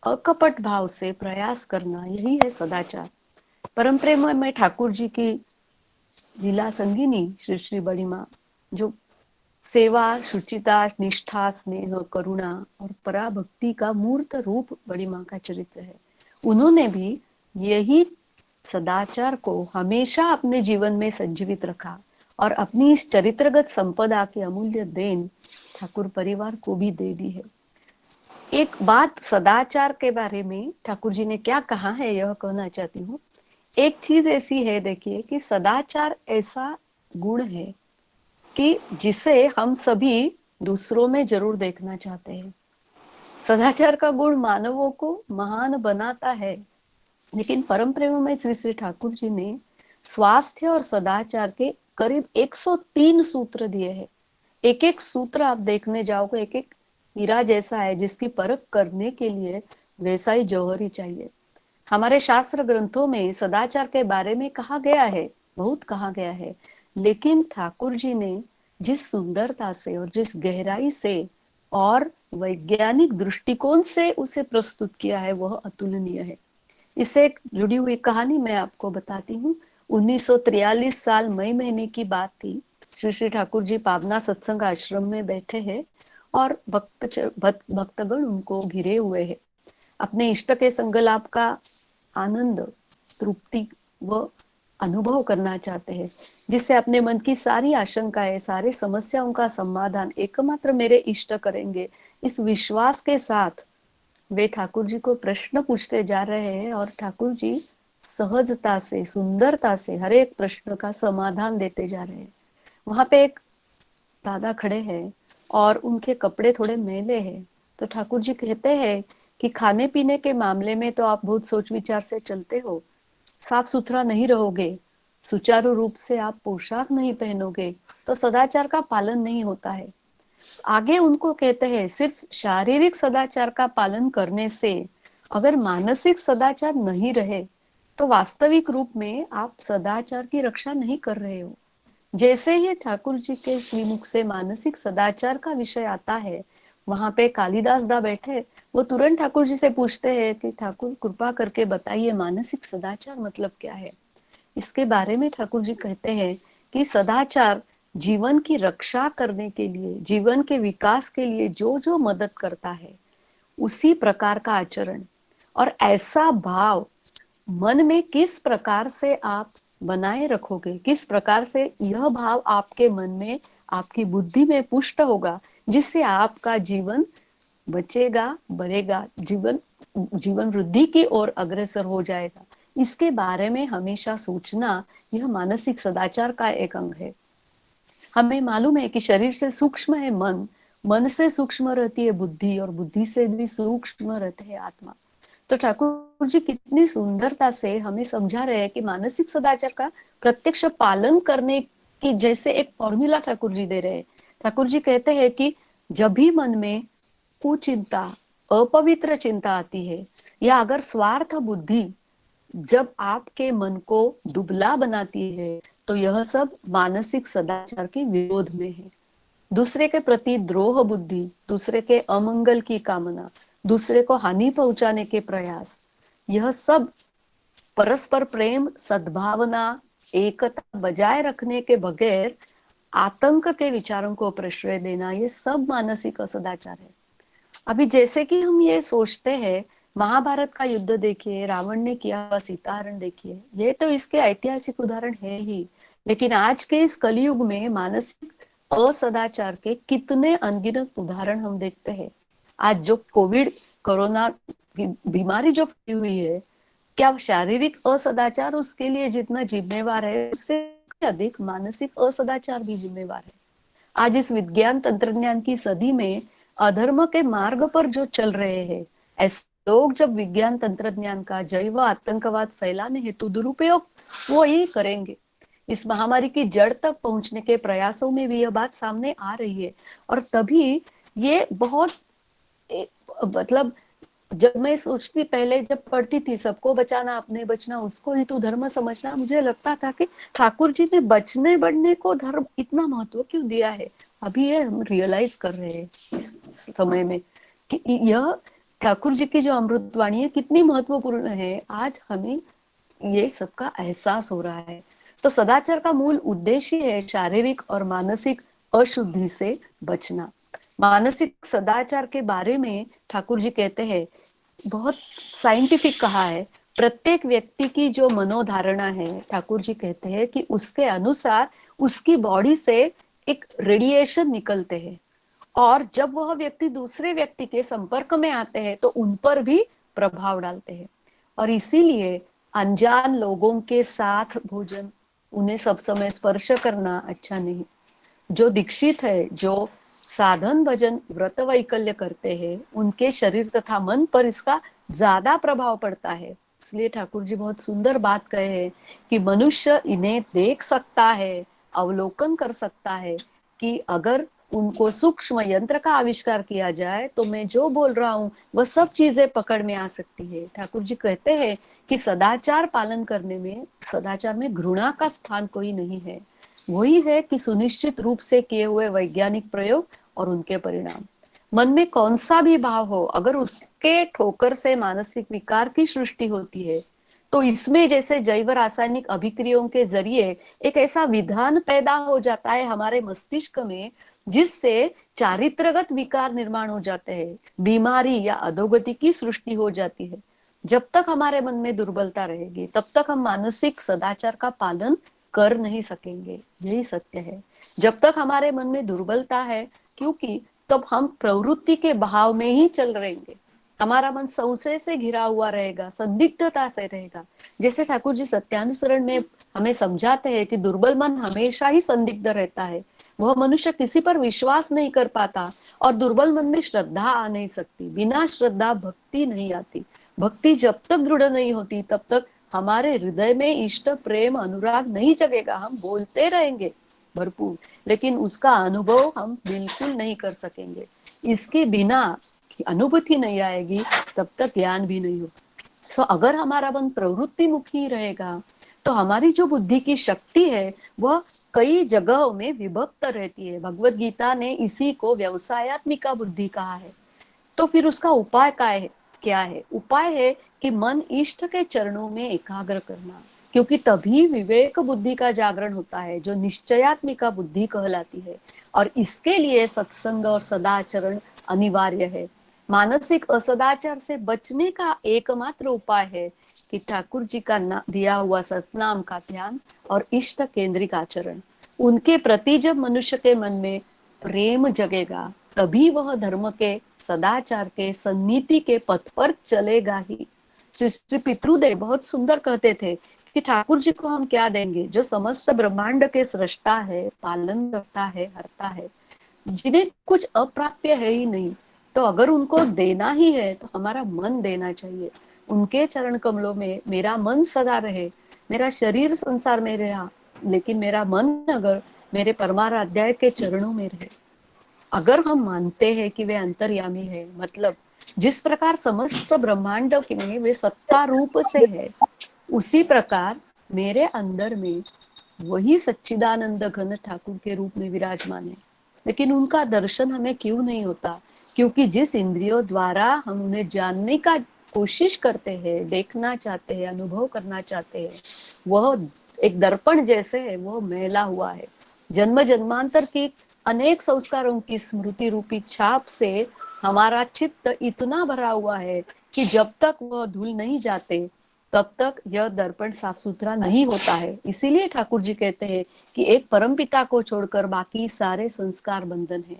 अकपट भाव से प्रयास करना, यही है सदाचार। परम प्रेम में ठाकुर जी की लीला संगिनी श्री श्री बड़ी माँ, जो सेवा, शुचिता, निष्ठा, स्नेह, करुणा और पराभक्ति का मूर्त रूप बड़ी माँ का चरित्र है। उन्होंने भी यही सदाचार को हमेशा अपने जीवन में संजीवित रखा, और अपनी इस चरित्रगत संपदा की अमूल्य देन ठाकुर परिवार को भी दे दी है। एक बात सदाचार के बारे में ठाकुर जी ने क्या कहा है, यह कहना चाहती हूँ। एक चीज ऐसी है, देखिए, कि सदाचार ऐसा गुण है कि जिसे हम सभी दूसरों में जरूर देखना चाहते हैं। सदाचार का गुण मानवों को महान बनाता है, लेकिन परम प्रेममय श्री श्री ठाकुर जी ने स्वास्थ्य और सदाचार के करीब 103 सूत्र दिए हैं। एक एक सूत्र आप देखने जाओगे एक एक हीरा जैसा है, जिसकी परख करने के लिए वैसा ही जौहर ही चाहिए। हमारे शास्त्र ग्रंथों में सदाचार के बारे में कहा गया है, बहुत कहा गया है, लेकिन ठाकुर जी ने जिस सुंदरता से और जिस गहराई से और वैज्ञानिक दृष्टिकोण से उसे प्रस्तुत किया है वह अतुलनीय है। इससे एक जुड़ी हुई कहानी मैं आपको बताती हूँ। 1943 साल मई महीने की बात थी। श्री श्री ठाकुर जी पावना सत्संग आश्रम में बैठे हैं और भक्तगण उनको घिरे हुए हैं। अपने इष्ट के संग लाभ का आनंद, तृप्ति व अनुभव करना चाहते हैं, जिससे अपने मन की सारी आशंकाएं, सारी समस्याओं का समाधान एकमात्र मेरे इष्ट करेंगे, इस विश्वास के साथ वे ठाकुर जी को प्रश्न पूछते जा रहे हैं और ठाकुर जी सहजता से, सुंदरता से हर एक प्रश्न का समाधान देते जा रहे हैं। वहां पे एक दादा खड़े हैं और उनके कपड़े थोड़े मैले हैं, तो ठाकुर जी कहते हैं कि खाने पीने के मामले में तो आप बहुत सोच विचार से चलते हो, साफ सुथरा नहीं रहोगे, सुचारू रूप से आप पोशाक नहीं पहनोगे, तो सदाचार का पालन नहीं होता है। आगे उनको कहते हैं सिर्फ शारीरिक सदाचार का पालन करने से अगर मानसिक सदाचार नहीं रहे तो वास्तविक रूप में आप सदाचार की रक्षा नहीं कर रहे हो। जैसे ही ठाकुर जी के श्रीमुख से मानसिक सदाचार का विषय आता है, वहां पे कालिदास दा बैठे, वो तुरंत ठाकुर जी से पूछते हैं कि ठाकुर कृपा करके बताइए मानसिक सदाचार मतलब क्या है। इसके बारे में ठाकुर जी कहते हैं कि सदाचार जीवन की रक्षा करने के लिए, जीवन के विकास के लिए जो जो मदद करता है उसी प्रकार का आचरण और ऐसा भाव मन में किस प्रकार से आप बनाए रखोगे, किस प्रकार से यह भाव आपके मन में, आपकी बुद्धि में पुष्ट होगा, जिससे आपका जीवन बचेगा, बढ़ेगा, जीवन वृद्धि की ओर अग्रसर हो जाएगा। इसके बारे में हमेशा सोचना यह मानसिक सदाचार का एक अंग है। हमें मालूम है कि शरीर से सूक्ष्म है मन, मन से सूक्ष्म रहती है बुद्धि और बुद्धि से भी सूक्ष्म रहते है आत्मा। तो ठाकुर जी कितनी सुंदरता से हमें समझा रहे हैं कि मानसिक सदाचार का प्रत्यक्ष पालन करने की जैसे एक फॉर्मूला ठाकुर जी दे रहे हैं। ठाकुर जी कहते हैं कि जब भी मन में कुचिंता, अपवित्र चिंता आती है या अगर स्वार्थ बुद्धि जब आपके मन को दुबला बनाती है, तो यह सब मानसिक सदाचार के विरोध में है। दूसरे के प्रति द्रोह बुद्धि, दूसरे के अमंगल की कामना, दूसरे को हानि पहुंचाने के प्रयास, यह सब परस्पर प्रेम, सद्भावना, एकता बजाय रखने के बगैर आतंक के विचारों को प्रश्रय देना, ये सब मानसिक असदाचार है। अभी जैसे कि हम ये सोचते हैं, महाभारत का युद्ध देखिए, रावण ने किया हुआ सीताहरण देखिए, ये तो इसके ऐतिहासिक उदाहरण है ही, लेकिन आज के इस कलयुग में मानसिक असदाचार के कितने अनगिनत उदाहरण हम देखते हैं। आज जो कोविड, कोरोना की बीमारी जो फैली हुई है, क्या शारीरिक असदाचार उसके लिए जितना जिम्मेवार है, उससे अधिक मानसिक असदाचार भी जिम्मेवार है। आज इस विज्ञान तंत्रज्ञान की सदी में अधर्म के मार्ग पर जो चल रहे हैं, ऐसे लोग जब विज्ञान तंत्रज्ञान का जैव आतंकवाद फैलाने हेतु दुरुपयोग वो ही करेंगे। इस महामारी की जड़ तक पहुंचने के प्रयासों में भी यह बात सामने आ रही है। और तभी ये बहुत मतलब जब मैं सोचती, पहले जब पढ़ती थी सबको बचाना अपने बचना उसको ही तो धर्म समझना, मुझे लगता था कि ठाकुर जी ने बचने बढ़ने को धर्म इतना महत्व क्यों दिया है। अभी ये हम रियलाइज कर रहे हैं इस समय में कि यह ठाकुर जी की जो अमृतवाणी है कितनी महत्वपूर्ण है। आज हमें ये सबका एहसास हो रहा है। तो सदाचार का मूल उद्देश्य है शारीरिक और मानसिक अशुद्धि से बचना। मानसिक सदाचार के बारे में ठाकुर जी कहते हैं, बहुत साइंटिफिक कहा है, प्रत्येक व्यक्ति की जो मनोधारणा है, ठाकुर जी कहते हैं कि उसके अनुसार उसकी बॉडी से एक रेडिएशन निकलते हैं और जब वह व्यक्ति दूसरे व्यक्ति के संपर्क में आते हैं तो उन पर भी प्रभाव डालते हैं। और इसीलिए अनजान लोगों के साथ भोजन, उन्हें सब समय स्पर्श करना अच्छा नहीं। जो दीक्षित है, जो साधन भजन व्रत वैकल्य करते हैं उनके शरीर तथा मन पर इसका ज्यादा प्रभाव पड़ता है। इसलिए ठाकुर जी बहुत सुंदर बात कहे हैं कि मनुष्य इन्हें देख सकता है, अवलोकन कर सकता है कि अगर उनको सूक्ष्म यंत्र का आविष्कार किया जाए तो मैं जो बोल रहा हूँ वह सब चीजें पकड़ में आ सकती है। ठाकुर जी कहते हैं कि सदाचार पालन करने में, सदाचार में घृणा का स्थान कोई नहीं है। वही है कि सुनिश्चित रूप से किए हुए वैज्ञानिक प्रयोग और उनके परिणाम। मन में कौन सा भी भाव हो, अगर उसके ठोकर से मानसिक विकार की सृष्टि होती है तो इसमें जैसे जैव रासायनिक अभिक्रियाओं के जरिए एक ऐसा विधान पैदा हो जाता है हमारे मस्तिष्क में, जिससे चारित्रगत विकार निर्माण हो जाते हैं, बीमारी या अधोगति की सृष्टि हो जाती है। जब तक हमारे मन में दुर्बलता रहेगी तब तक हम मानसिक सदाचार का पालन कर नहीं सकेंगे, यही सत्य है। जब तक हमारे मन में दुर्बलता है, क्योंकि तब हम प्रवृत्ति के बहाव में ही चल रहेंगे, हमारा मन संशय से घिरा हुआ रहेगा, संदिग्धता से रहेगा। जैसे ठाकुर जी सत्यानुसरण में हमें समझाते हैं कि दुर्बल मन हमेशा ही संदिग्ध रहता है, वह मनुष्य किसी पर विश्वास नहीं कर पाता, और दुर्बल मन में श्रद्धा आ नहीं सकती। बिना श्रद्धा भक्ति नहीं आती। भक्ति जब तक दृढ़ नहीं होती तब तक हमारे हृदय में इष्ट प्रेम अनुराग नहीं जगेगा। हम बोलते रहेंगे भरपूर, लेकिन उसका अनुभव हम बिल्कुल नहीं कर सकेंगे। इसके बिना अनुभूति नहीं आएगी तब तक ज्ञान भी नहीं होगा। सो अगर हमारा मन प्रवृत्ति मुखी रहेगा तो हमारी जो बुद्धि की शक्ति है वह कई जगहों में विभक्त रहती है। भगवत गीता ने इसी को व्यवसायत्मिका बुद्धि कहा है। तो फिर उसका उपाय क्या है? उपाय है कि मन इष्ट के चरणों में एकाग्र करना, क्योंकि तभी विवेक बुद्धि का जागरण होता है, जो निश्चयात्मिका बुद्धि कहलाती है। और इसके लिए सत्संग और सदाचरण अनिवार्य है। मानसिक असदाचार से बचने का एकमात्र उपाय है कि ठाकुर जी का दिया हुआ सतनाम का ध्यान और इष्ट केंद्रिक आचरण। उनके प्रति जब मनुष्य के मन में प्रेम जगेगा तभी वह धर्म के, सदाचार के, सन्नीति के पथ पर चलेगा ही। श्री पितृदेव बहुत सुंदर कहते थे कि ठाकुर जी को हम क्या देंगे, जो समस्त ब्रह्मांड के सृष्टा है, पालन करता है, हरता है, जिन्हें कुछ अप्राप्य है ही नहीं। तो अगर उनको देना ही है तो हमारा मन देना चाहिए। उनके चरण कमलों में मेरा मन सदा रहे। मेरा शरीर संसार में रहा, लेकिन मेरा मन अगर मेरे परमाराध्याय के चरणों में रहे। अगर हम मानते हैं कि वे अंतर्यामी है, मतलब जिस प्रकार समस्त ब्रह्मांड में वे सत्ता रूप से है, उसी प्रकार मेरे अंदर में वही सच्चिदानंद घन ठाकुर के रूप में विराजमान है। लेकिन उनका दर्शन हमें क्यों नहीं होता? क्योंकि जिस इंद्रियों द्वारा हम उन्हें जानने का कोशिश करते हैं, देखना चाहते हैं, अनुभव करना चाहते हैं, वह एक दर्पण जैसे है, वह मैला हुआ है। जन्म जन्मांतर की अनेक संस्कारों की स्मृति रूपी छाप से हमारा चित्त इतना भरा हुआ है कि जब तक वह धुल नहीं जाते तब तक यह दर्पण साफ सुथरा नहीं होता है। इसीलिए ठाकुर जी कहते हैं कि एक परमपिता को छोड़कर बाकी सारे संस्कार बंधन है।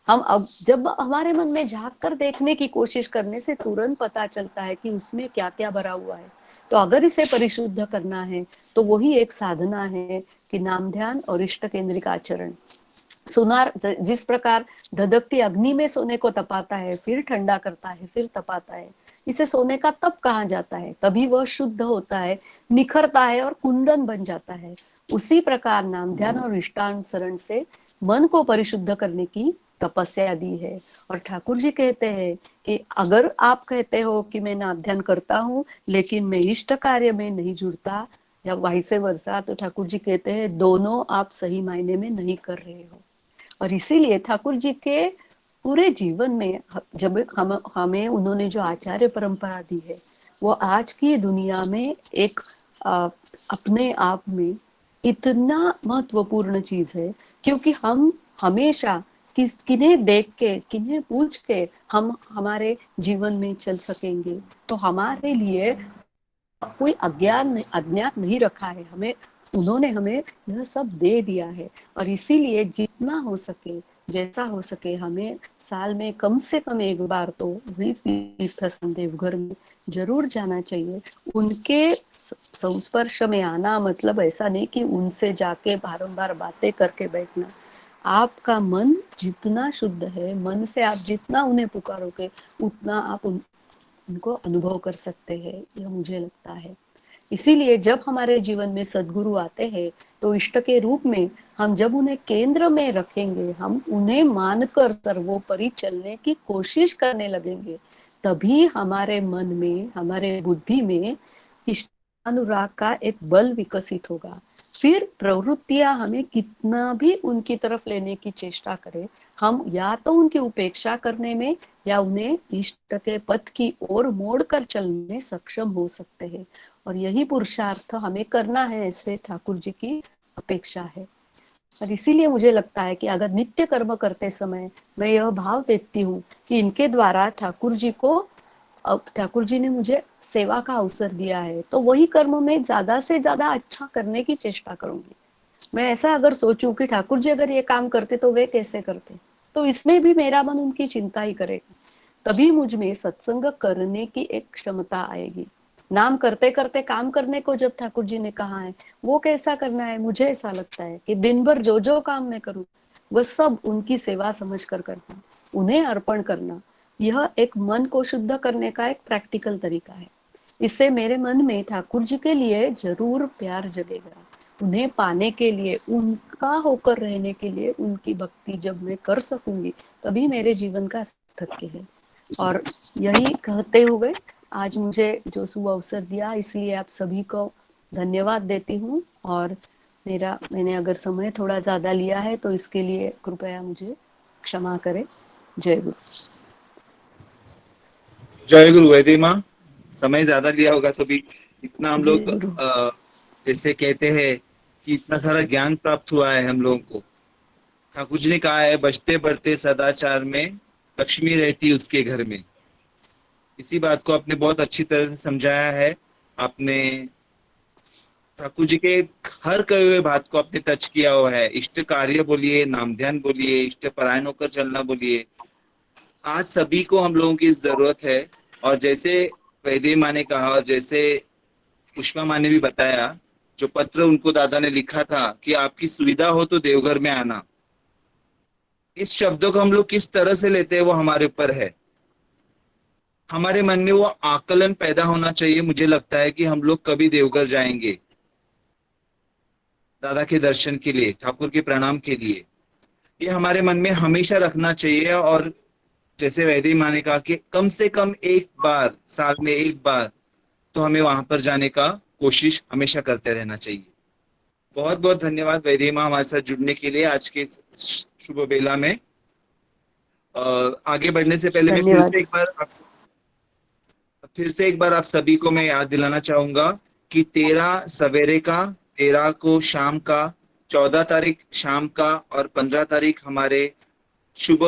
हम अब जब हमारे मन में झांक कर देखने की कोशिश करने से तुरंत पता चलता है कि उसमें क्या क्या भरा हुआ है। तो अगर इसे परिशुद्ध करना है तो वही एक साधना है कि नाम ध्यान और इष्ट केंद्रिक आचरण। सुनार जिस प्रकार धधकती अग्नि में सोने को तपाता है, फिर ठंडा करता है, फिर तपाता है, इसे सोने का तप कहा जाता है। तभी वह शुद्ध होता है, निखरता है और कुंदन बन जाता है। उसी प्रकार नाम ध्यान और इष्टानुसरण से मन को परिशुद्ध करने की तपस्या दी है। और ठाकुर जी कहते हैं कि अगर आप कहते हो कि मैं नाम ध्यान करता हूँ लेकिन मैं इष्ट कार्य में नहीं जुड़ता या वाइसे वर्षा, तो ठाकुर जी कहते हैं दोनों आप सही मायने में नहीं कर रहे हो। और इसीलिए ठाकुर जी के पूरे जीवन में जब हमें उन्होंने जो आचार्य परंपरा दी है, वो आज की दुनिया में एक अपने आप में इतना महत्वपूर्ण चीज है, क्योंकि हम हमेशा किन्हें देख के, किन्हें पूछ के हम हमारे जीवन में चल सकेंगे। तो हमारे लिए कोई अज्ञात नहीं रखा है, हमें उन्होंने हमें यह सब दे दिया है। और इसीलिए जितना हो सके, जैसा हो सके, हमें साल में कम से कम एक बार तो तीर्थ देवघर में जरूर जाना चाहिए। उनके संस्पर्श में आना मतलब ऐसा नहीं कि उनसे जाके बारंबार बातें करके बैठना। आपका मन जितना शुद्ध है, मन से आप जितना उन्हें पुकारोगे उतना आप उनको अनुभव कर सकते हैं, यह मुझे लगता है। इसीलिए जब हमारे जीवन में सद्गुरु आते हैं तो इष्ट के रूप में हम जब उन्हें केंद्र में रखेंगे, हम उन्हें मानकर सर्वोपरि चलने की कोशिश करने लगेंगे, तभी हमारे मन में, हमारे बुद्धि में इष्टानुराग का एक बल विकसित होगा। फिर प्रवृत्तियां हमें कितना भी उनकी तरफ लेने की चेष्टा करें, हम या तो उनकी उपेक्षा करने में या उन्हें इष्ट के पथ की ओर मोड़ कर चलने में सक्षम हो सकते हैं। और यही पुरुषार्थ हमें करना है, ऐसे ठाकुर जी की अपेक्षा है। और इसीलिए मुझे लगता है कि अगर नित्य कर्म करते समय मैं यह भाव देखती हूँ कि इनके द्वारा ठाकुर जी ने मुझे सेवा का अवसर दिया है, तो वही कर्म में ज्यादा से ज्यादा अच्छा करने की चेष्टा करूंगी। मैं ऐसा अगर सोचूं कि ठाकुर जी अगर ये काम करते तो वे कैसे करते, तो इसमें भी मेरा मन उनकी चिंता ही करेगा। तभी मुझ में सत्संग करने की एक क्षमता आएगी। नाम करते करते काम करने को जब ठाकुर जी ने कहा है, वो कैसा करना है? मुझे ऐसा लगता है कि दिन भर जो जो काम मैं करूं वह सब उनकी सेवा समझकर करना, उन्हें अर्पण करना, यह एक मन को शुद्ध करने का एक प्रैक्टिकल तरीका है। इससे मेरे मन में ठाकुर जी के लिए जरूर प्यार जगेगा। उन्हें पाने के लिए, उनका होकर रहने के लिए, उनकी भक्ति जब मैं कर सकूंगी तभी मेरे जीवन का सार्थक्य है। और यही कहते हुए आज मुझे जो शुभ अवसर दिया, इसलिए आप सभी को धन्यवाद देती हूँ। और मैंने अगर समय थोड़ा ज्यादा लिया है तो इसके लिए कृपया मुझे क्षमा करें। जय गुरु। जय गुरु। वैद्य माँ, समय ज्यादा लिया होगा तो भी इतना हम लोग जय गुरु। जैसे कहते हैं कि इतना सारा ज्ञान प्राप्त हुआ है हम लोगों को। ठाकुर जी ने कहा है, बचते बढ़ते सदाचार में लक्ष्मी रहती उसके घर में। इसी बात को आपने बहुत अच्छी तरह से समझाया है। आपने ठाकुर जी के हर कहे हुए बात को आपने टच किया हुआ है। इष्ट कार्य बोलिए, नाम ध्यान बोलिए, इष्ट परायण होकर चलना बोलिए, आज सभी को हम लोगों की जरूरत है। और जैसे वैद्य माँ ने कहा और जैसे पुष्पा माँ ने भी बताया, जो पत्र उनको दादा ने लिखा था कि आपकी सुविधा हो तो देवघर में आना, इस शब्दों को हम लोग किस तरह से लेते हैं वो हमारे ऊपर है। हमारे मन में वो आकलन पैदा होना चाहिए। मुझे लगता है कि हम लोग कभी देवघर जाएंगे दादा के दर्शन के लिए, ठाकुर के प्रणाम के लिए, ये हमारे मन में हमेशा रखना चाहिए। और जैसे वैद्य माँ ने कहा कि कम से कम एक बार, साल में एक बार तो हमें वहां पर जाने का कोशिश हमेशा करते रहना चाहिए। बहुत बहुत धन्यवाद वैद्य माँ हमारे साथ जुड़ने के लिए आज के शुभ बेला में। आगे बढ़ने से पहले मैं फिर से एक बार आप सभी को मैं याद दिलाना चाहूंगा कि 13 सवेरे का, 13 को शाम का, 14 तारीख शाम का और 15 तारीख हमारे शुभ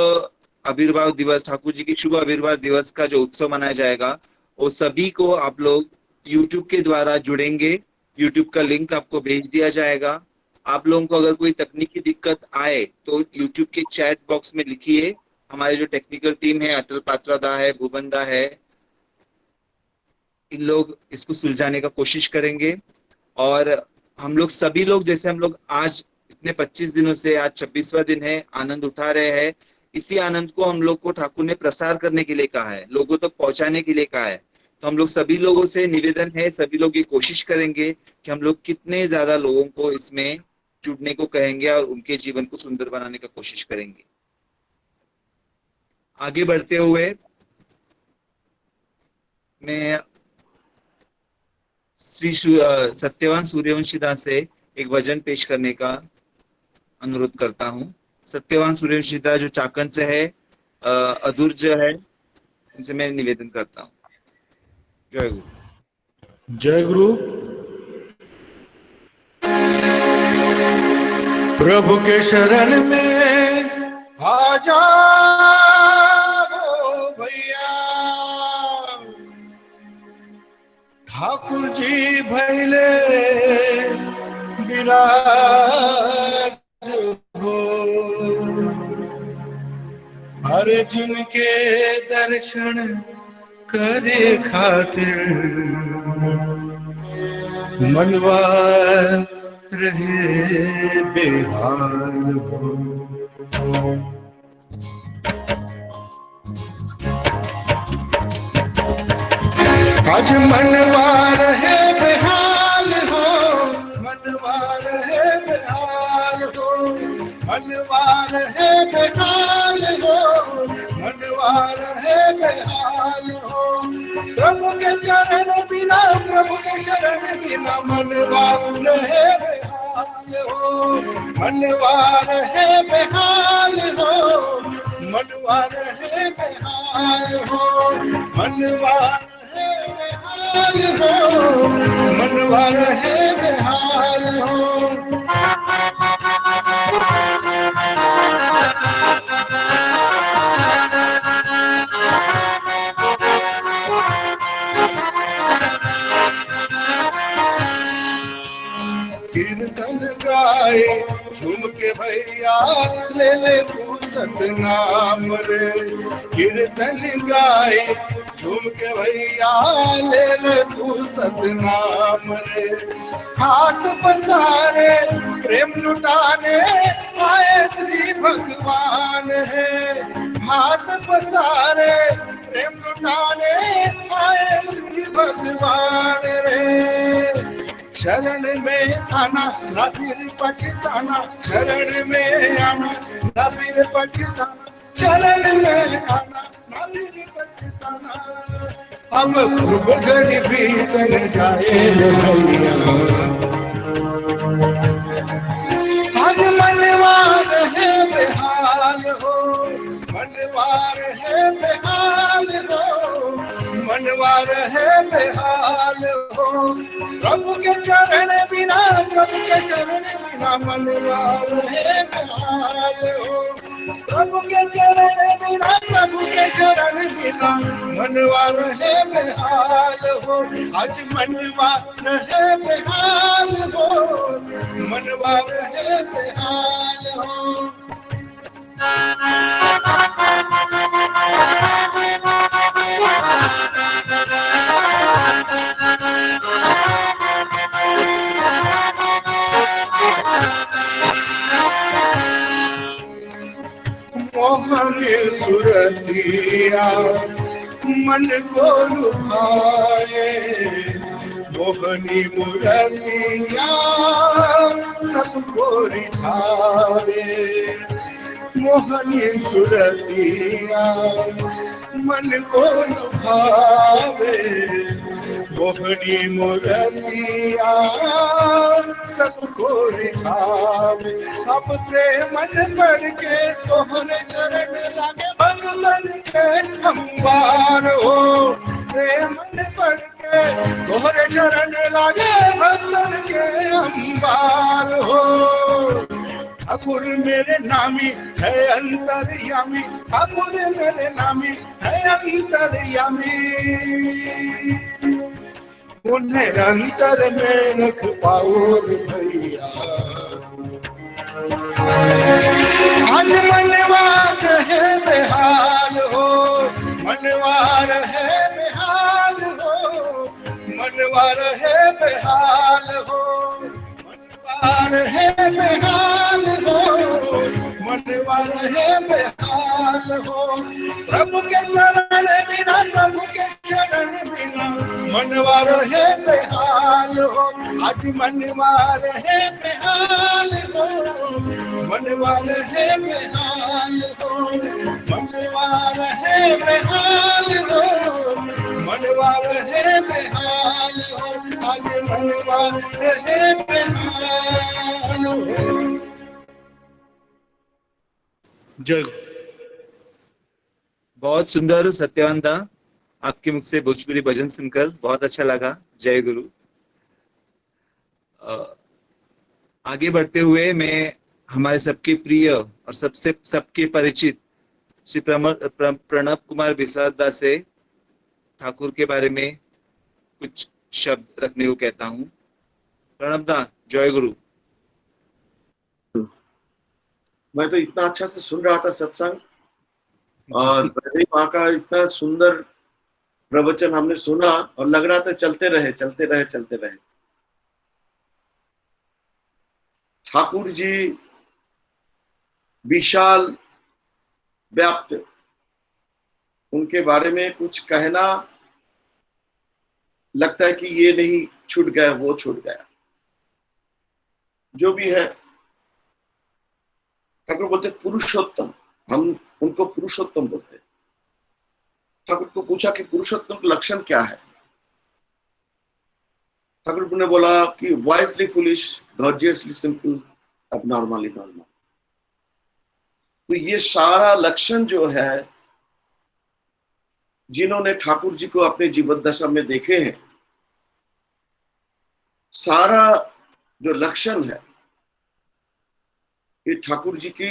आविर्भाव दिवस, ठाकुर जी के शुभ आविर्भाव दिवस का जो उत्सव मनाया जाएगा, वो सभी को आप लोग YouTube के द्वारा जुड़ेंगे। YouTube का लिंक आपको भेज दिया जाएगा। आप लोगों को अगर कोई तकनीकी दिक्कत आए तो YouTube के चैट बॉक्स में लिखिए। हमारे जो टेक्निकल टीम है, अटल पात्रादा है, भूबंदा है, इन लोग इसको सुलझाने का कोशिश करेंगे। और हम लोग सभी लोग, जैसे हम लोग आज इतने 25 दिनों से, आज 26वां दिन है, आनंद उठा रहे हैं। इसी आनंद को हम लोग को ठाकुर ने प्रसार करने के लिए कहा है, लोगों तक पहुंचाने के लिए कहा है। तो हम लोग सभी लोगों से निवेदन है, सभी लोग ये कोशिश करेंगे कि हम लोग कितने ज्यादा लोगों को इसमें जुड़ने को कहेंगे और उनके जीवन को सुंदर बनाने का कोशिश करेंगे। आगे बढ़ते हुए मैं श्री सत्यवान सूर्यवंशी दास से एक भजन पेश करने का अनुरोध करता हूँ। सत्यवान सूर्यवंशी दास जो चाकण से है, अधूर्ज है, उनसे मैं निवेदन करता हूँ। जय गुरु। जय गुरु। प्रभु के शरण में आ जाओ भैया, ठाकुर जी भैले विराज हो। हर जिनके दर्शन करे खातिर मनवा रहे बेहाल हो। आज मनवार है बेहाल हो, मनवार है बेहाल हो, मनवार है बेहाल हो, मनवार है बेहाल हो। प्रभु के चरण बिना, प्रभु के शरण बिना मनवार है बेहाल हो, मनवार है बेहाल हो, मनवार है बेहाल हो, मनवार है बेहाल हो, मनवार है बेहाल हो। कीर्तन गाए झूम के भैया, ले ले तू सतनाम रे। कीर्तन गाए झूम के भैया, ले ले तू सतनाम रे। हाथ पसारे प्रेम लुटाने आए श्री भगवान है, हाथ पसारे प्रेम लुटाने आए श्री भगवान रे। शरण में आना ना फिर पछताना, शरण में आना ना फिर पछताना, शरण में आना ना फिर पछताना। अब खूब घड़ी बीतन जाए भैया, आज मनवार है बेहाल हो, मनवार है बेहाल हो, मनवार है बेहाल हो। प्रभु के चरण बिना, प्रभु के चरण बिना मनवार है बेहाल हो। प्रभु के चरण बिना, प्रभु के चरण बिना मनवार है बेहाल हो। आज मनवार है बेहाल हो, मनवार है बेहाल हो। मोहनी सुरतिया मन को लुभाए, मोहनी मुरतिया सबको रिझावे। मोहनी सुरतिया मन को लुभावे, मोहनी मुरतिया सबको रिझावे। अब प्रेमन बढ़ के तोहरे चरण लागे भगतन के अंबार हो, प्रेमन बढ़ के तोहरे चरण लागे भगतन के अंबार हो। ठाकुर मेरे नामी है अंतर्यामी, ठाकुर मेरे नामी है अंतर्यामी। उन्हें अंतर में रख पाओगे भैया। आज मनवार है बेहाल हो, मनवार है बेहाल हो, मनवार है बेहाल हो, मनवार है बेहाल हो, मनवार है बेहाल हो। प्रभु के चरण बिना, प्रभु के चरण बिना मनवार है बेहाल हो। आज मनवार है बेहाल हो, मनवार है बेहाल हो, मनवार है बेहाल हो, मनवार है बेहाल हो। आज मनवार है बेहाल हो। जय। बहुत सुंदर सत्यवंता, आपके मुख से भोजपुरी भजन सुनकर बहुत अच्छा लगा। जय गुरु। आगे बढ़ते हुए मैं हमारे सबके प्रिय और सबके परिचित श्री प्रणब कुमार विश्वास दास से ठाकुर के बारे में कुछ शब्द रखने को कहता हूँ। प्रणब दा, जय गुरु। मैं तो इतना अच्छा से सुन रहा था सत्संग, और वहाँ का इतना सुंदर प्रवचन हमने सुना और लग रहा था चलते रहे चलते रहे चलते रहे। ठाकुर जी विशाल व्याप्त, उनके बारे में कुछ कहना लगता है कि ये नहीं, छूट गया, वो छूट गया। जो भी है, ठाकुर बोलते पुरुषोत्तम, हम उनको पुरुषोत्तम बोलते हैं। ठाकुर को पूछा कि पुरुषोत्तम का लक्षण क्या है? ठाकुर ने बोला कि wisely foolish, gorgeously simple, अबनॉर्मली normal. तो ये सारा लक्षण जो है, जिन्होंने ठाकुर जी को अपने जीवन दशा में देखे हैं, सारा जो लक्षण है ये ठाकुर जी की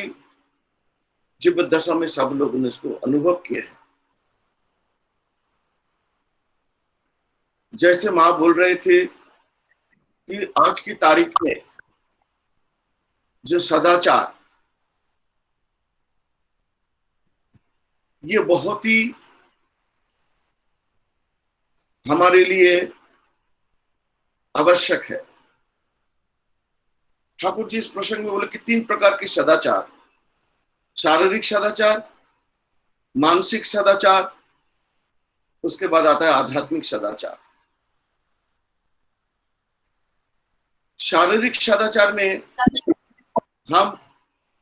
जीवन दशा में सब लोगों ने इसको अनुभव किया है। जैसे मां बोल रहे थे कि आज की तारीख में जो सदाचार, ये बहुत ही हमारे लिए आवश्यक है। ठाकुर जी इस प्रसंग में बोले कि 3 प्रकार के सदाचार, शारीरिक सदाचार, मानसिक सदाचार, उसके बाद आता है आध्यात्मिक सदाचार। शारीरिक सदाचार में हम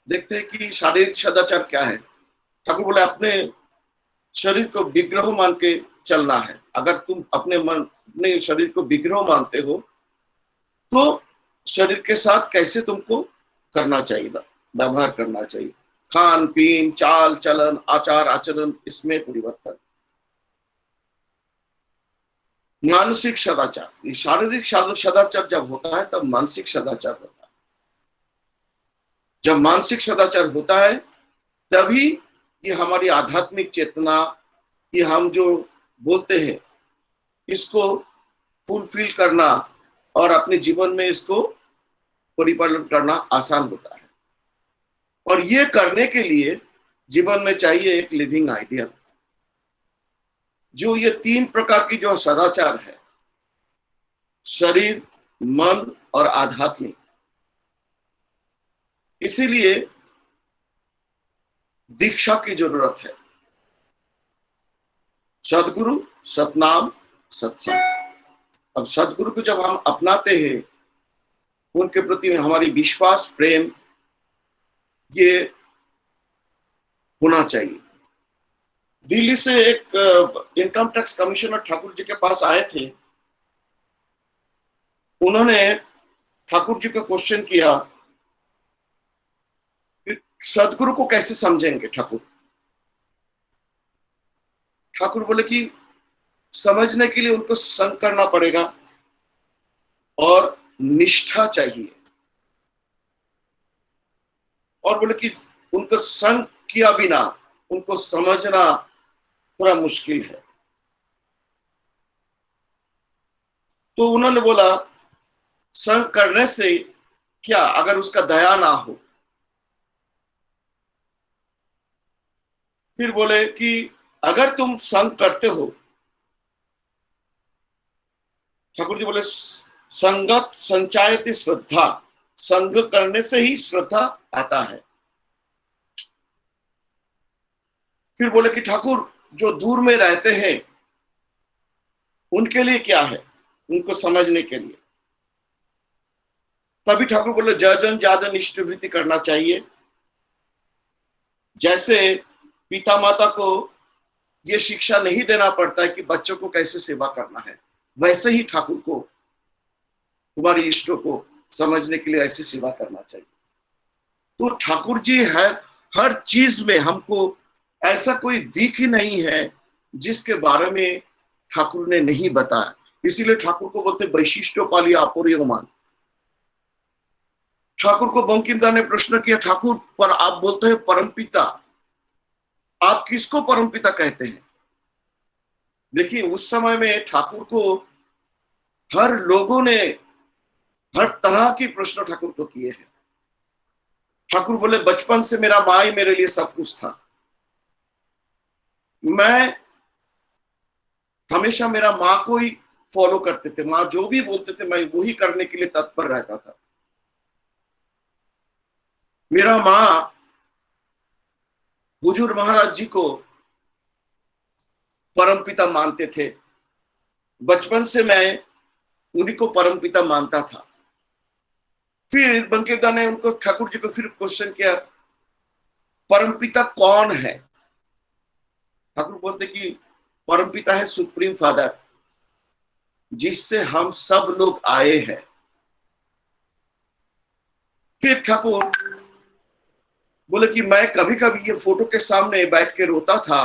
देखते हैं कि शारीरिक सदाचार क्या है। ठाकुर बोले अपने शरीर को विग्रह मान के चलना है। अगर तुम अपने शरीर को विग्रह मानते हो तो शरीर के साथ कैसे तुमको करना चाहिए, व्यवहार करना चाहिए, खान पीन, चाल चलन, आचार आचरण, इसमें परिवर्तन। मानसिक सदाचार, ये शारीरिक सदाचार जब होता है तब मानसिक सदाचार होता है। जब मानसिक सदाचार होता है तभी ये हमारी आध्यात्मिक चेतना, ये हम जो बोलते हैं, इसको फुलफिल करना और अपने जीवन में इसको परिपालन करना आसान होता है। और ये करने के लिए जीवन में चाहिए एक लिविंग आइडियल। जो ये 3 प्रकार की जो सदाचार है, शरीर, मन और आध्यात्मिक, इसीलिए दीक्षा की जरूरत है। सदगुरु, सतनाम, सत्संग। अब सदगुरु को जब हम अपनाते हैं, उनके प्रति हमारी विश्वास, प्रेम, ये होना चाहिए। दिल्ली से एक income tax commissioner Thakur ji के पास आए थे। उन्होंने ठाकुर जी को क्वेश्चन किया कि सदगुरु को कैसे समझेंगे ठाकुर। ठाकुर बोले कि समझने के लिए उनको संग करना पड़ेगा और निष्ठा चाहिए। और बोले कि उनको संग किया बिना उनको समझना थोड़ा मुश्किल है। तो उन्होंने बोला संग करने से क्या, अगर उसका दया ना हो। फिर बोले कि अगर तुम संग करते हो, ठाकुर जी बोले संगत संचायति श्रद्धा, संग करने से ही श्रद्धा आता है। फिर बोले कि ठाकुर जो दूर में रहते हैं उनके लिए क्या है, उनको समझने के लिए। तभी ठाकुर बोले जन ज्यादा निष्ठवृत्ति करना चाहिए। जैसे पिता माता को ये शिक्षा नहीं देना पड़ता है कि बच्चों को कैसे सेवा करना है, वैसे ही ठाकुर को तुम्हारे इष्टों को समझने के लिए ऐसी सेवा करना चाहिए। तो ठाकुर जी है हर चीज में, हमको ऐसा कोई दिख ही नहीं है जिसके बारे में ठाकुर ने नहीं बताया। इसीलिए ठाकुर को बोलते वैशिष्टोपाली आपोरियमान। ठाकुर को बंकिमदा ने प्रश्न किया, ठाकुर पर आप बोलते हैं परमपिता, आप किसको परमपिता कहते हैं? देखिए उस समय में ठाकुर को हर लोगों ने हर तरह के प्रश्न ठाकुर को किए हैं। ठाकुर बोले बचपन से मेरा माँ ही मेरे लिए सब कुछ था। मैं हमेशा मेरा माँ को ही फॉलो करते थे, माँ जो भी बोलते थे मैं वही करने के लिए तत्पर रहता था। मेरा माँ हुजूर महाराज जी को परमपिता मानते थे। बचपन से मैं उन्हीं को परमपिता मानता था। फिर बंकेदा ने उनको, ठाकुर जी को फिर क्वेश्चन किया, परमपिता कौन है? ठाकुर बोलते कि परमपिता है सुप्रीम फादर, जिससे हम सब लोग आए हैं। फिर ठाकुर बोले कि मैं कभी कभी ये फोटो के सामने बैठ के रोता था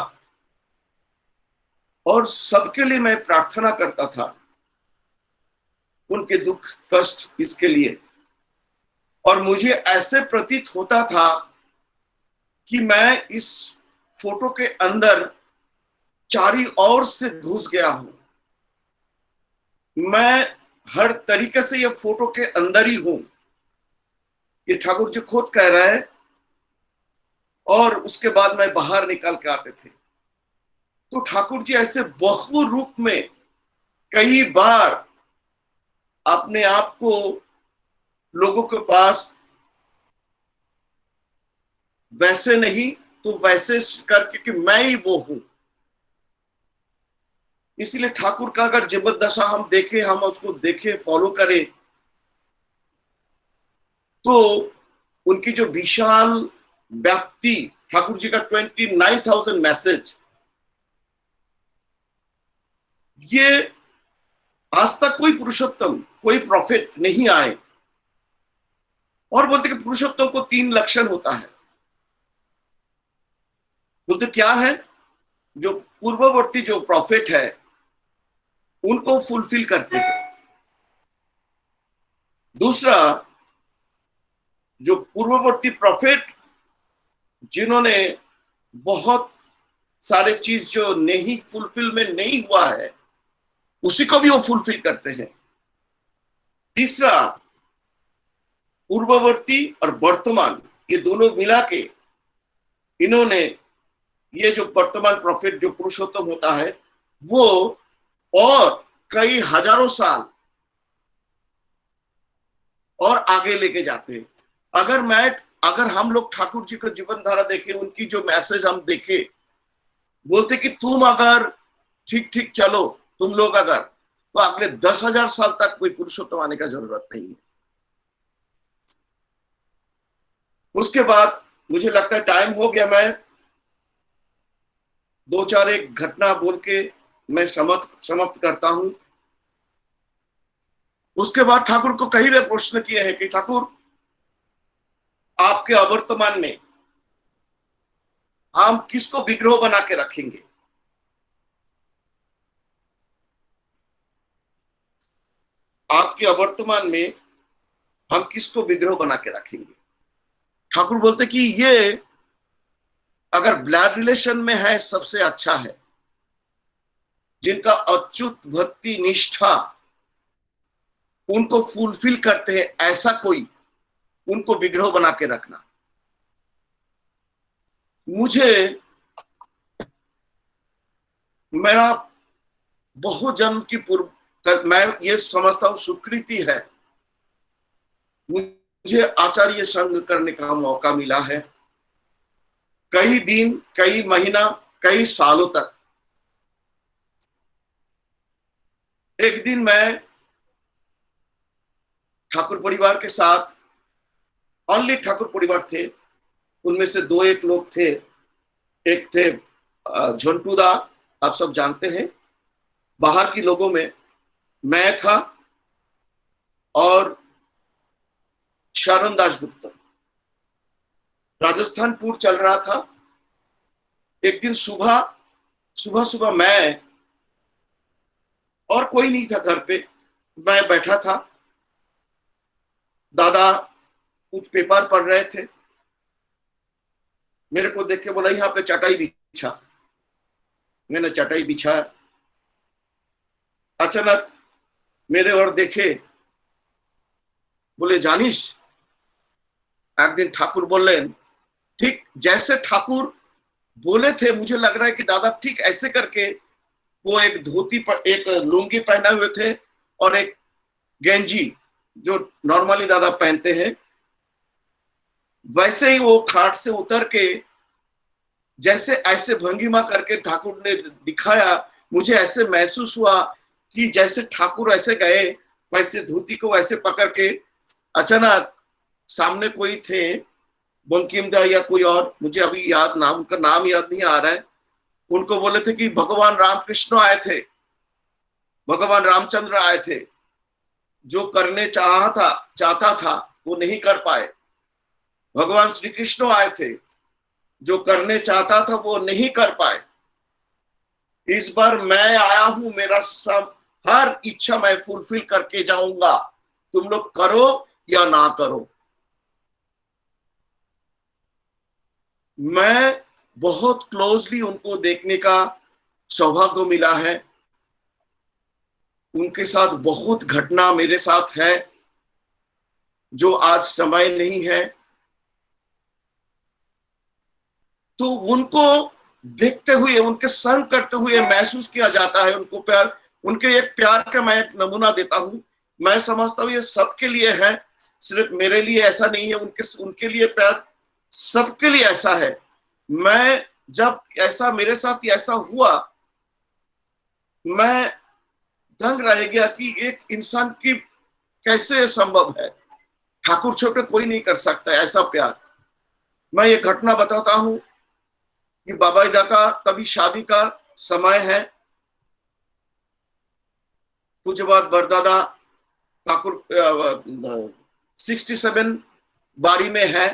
और सबके लिए मैं प्रार्थना करता था, उनके दुख कष्ट इसके लिए। और मुझे ऐसे प्रतीत होता था कि मैं इस फोटो के अंदर चारी ओर से घुस गया हूं। मैं हर तरीके से ये फोटो के अंदर ही हूं, ये ठाकुर जी खुद कह रहा है। और उसके बाद मैं बाहर निकाल के आते थे। तो ठाकुर जी ऐसे बहु रूप में कई बार अपने आप को लोगों के पास वैसे नहीं तो वैसे करके कि मैं ही वो हूं। इसलिए ठाकुर का अगर जीवदशा हम देखें, हम उसको देखें, फॉलो करें, तो उनकी जो विशाल व्याप्ति, ठाकुर जी का 29,000 मैसेज, ये आज तक कोई पुरुषोत्तम, कोई प्रॉफिट नहीं आए। और बोलते कि पुरुषोत्तम को 3 लक्षण होता है। बोलते क्या है? जो पूर्ववर्ती जो प्रॉफिट है उनको फुलफिल करते हैं। दूसरा, जो पूर्ववर्ती प्रॉफिट जिन्होंने बहुत सारे चीज जो नहीं फुलफिलमेंट नहीं हुआ है, उसी को भी वो फुलफिल करते हैं। तीसरा, पूर्ववर्ती और वर्तमान, ये दोनों मिला के इन्होंने ये जो वर्तमान प्रॉफिट जो पुरुषोत्तम होता है वो और कई हजारों साल और आगे लेके जाते हैं। अगर हम लोग ठाकुर जी का जीवन धारा देखें, उनकी जो मैसेज हम देखें, बोलते कि तुम अगर ठीक ठीक चलो, तुम लोग अगर, तो अगले 10,000 साल तक कोई पुरुषोत्तम आने का जरूरत नहीं है। उसके बाद मुझे लगता है टाइम हो गया, मैं 2-4 एक घटना बोल के मैं समाप्त करता हूं। उसके बाद ठाकुर को कई बार प्रश्न किए हैं कि ठाकुर, आपके अवर्तमान में हम किसको विग्रह बना के रखेंगे? आपके अवर्तमान में हम किसको विग्रह बना के रखेंगे? ठाकुर बोलते कि ये अगर ब्लड रिलेशन में है सबसे अच्छा है। जिनका अच्युत भक्ति निष्ठा उनको फुलफिल करते हैं, ऐसा कोई उनको विग्रह बना के रखना। मुझे मेरा बहुत जन्म की पूर्व, मैं ये समझता हूं स्वीकृति है, मुझे आचार्य संग करने का मौका मिला है। कई दिन, कई महीना, कई सालों तक। एक दिन मैं ठाकुर परिवार के साथ, ओनली ठाकुर परिवार थे, उनमें से 2-1 लोग थे। एक थे झंटूदा, आप सब जानते हैं। बाहर के लोगों में मैं था और शरण दासगुप्ता। राजस्थान टूर चल रहा था। एक दिन सुबह मैं, और कोई नहीं था घर पे, मैं बैठा था। दादा कुछ पेपर पढ़ रहे थे। मेरे को देख के बोला, यहाँ पे चटाई बिछा। मैंने चटाई बिछाया। अचानक मेरे और देखे, बोले जानिस, एक दिन ठाकुर बोले, ठीक जैसे ठाकुर बोले थे, मुझे लग रहा है कि दादा ठीक ऐसे करके वो एक धोती पर एक लुंगी पहने हुए थे और एक गेंजी जो नॉर्मली दादा पहनते हैं, वैसे ही वो खाट से उतर के जैसे ऐसे भंगिमा करके ठाकुर ने दिखाया, मुझे ऐसे महसूस हुआ कि जैसे ठाकुर ऐसे गए, वैसे धोती को ऐसे पकड़ के अचानक सामने कोई थे, बंकिम दा या कोई और, मुझे अभी उनका नाम याद नहीं आ रहा है, उनको बोले थे कि भगवान रामकृष्ण आए थे, भगवान रामचंद्र आए थे, जो करने चाहता था वो नहीं कर पाए। भगवान श्री कृष्ण आए थे, जो करने चाहता था वो नहीं कर पाए। इस बार मैं आया हूं, मेरा सब हर इच्छा मैं फुलफिल करके जाऊंगा, तुम लोग करो या ना करो। मैं बहुत क्लोजली उनको देखने का सौभाग्य मिला है। उनके साथ बहुत घटना मेरे साथ है जो आज समय नहीं है, तो उनको देखते हुए, उनके संग करते हुए महसूस किया जाता है उनको प्यार। उनके एक प्यार का मैं एक नमूना देता हूं। मैं समझता हूं ये सबके लिए है, सिर्फ मेरे लिए ऐसा नहीं है। उनके लिए प्यार सबके लिए ऐसा है। मैं जब ऐसा मेरे साथ ऐसा हुआ, मैं दंग रह गया कि एक इंसान की कैसे संभव है। ठाकुर छोटे कोई नहीं कर सकता ऐसा प्यार। मैं ये घटना बताता हूं कि बाबा दा का तभी शादी का समय है। कुछ बाद बरदादा ठाकुर 67 बाड़ी में है,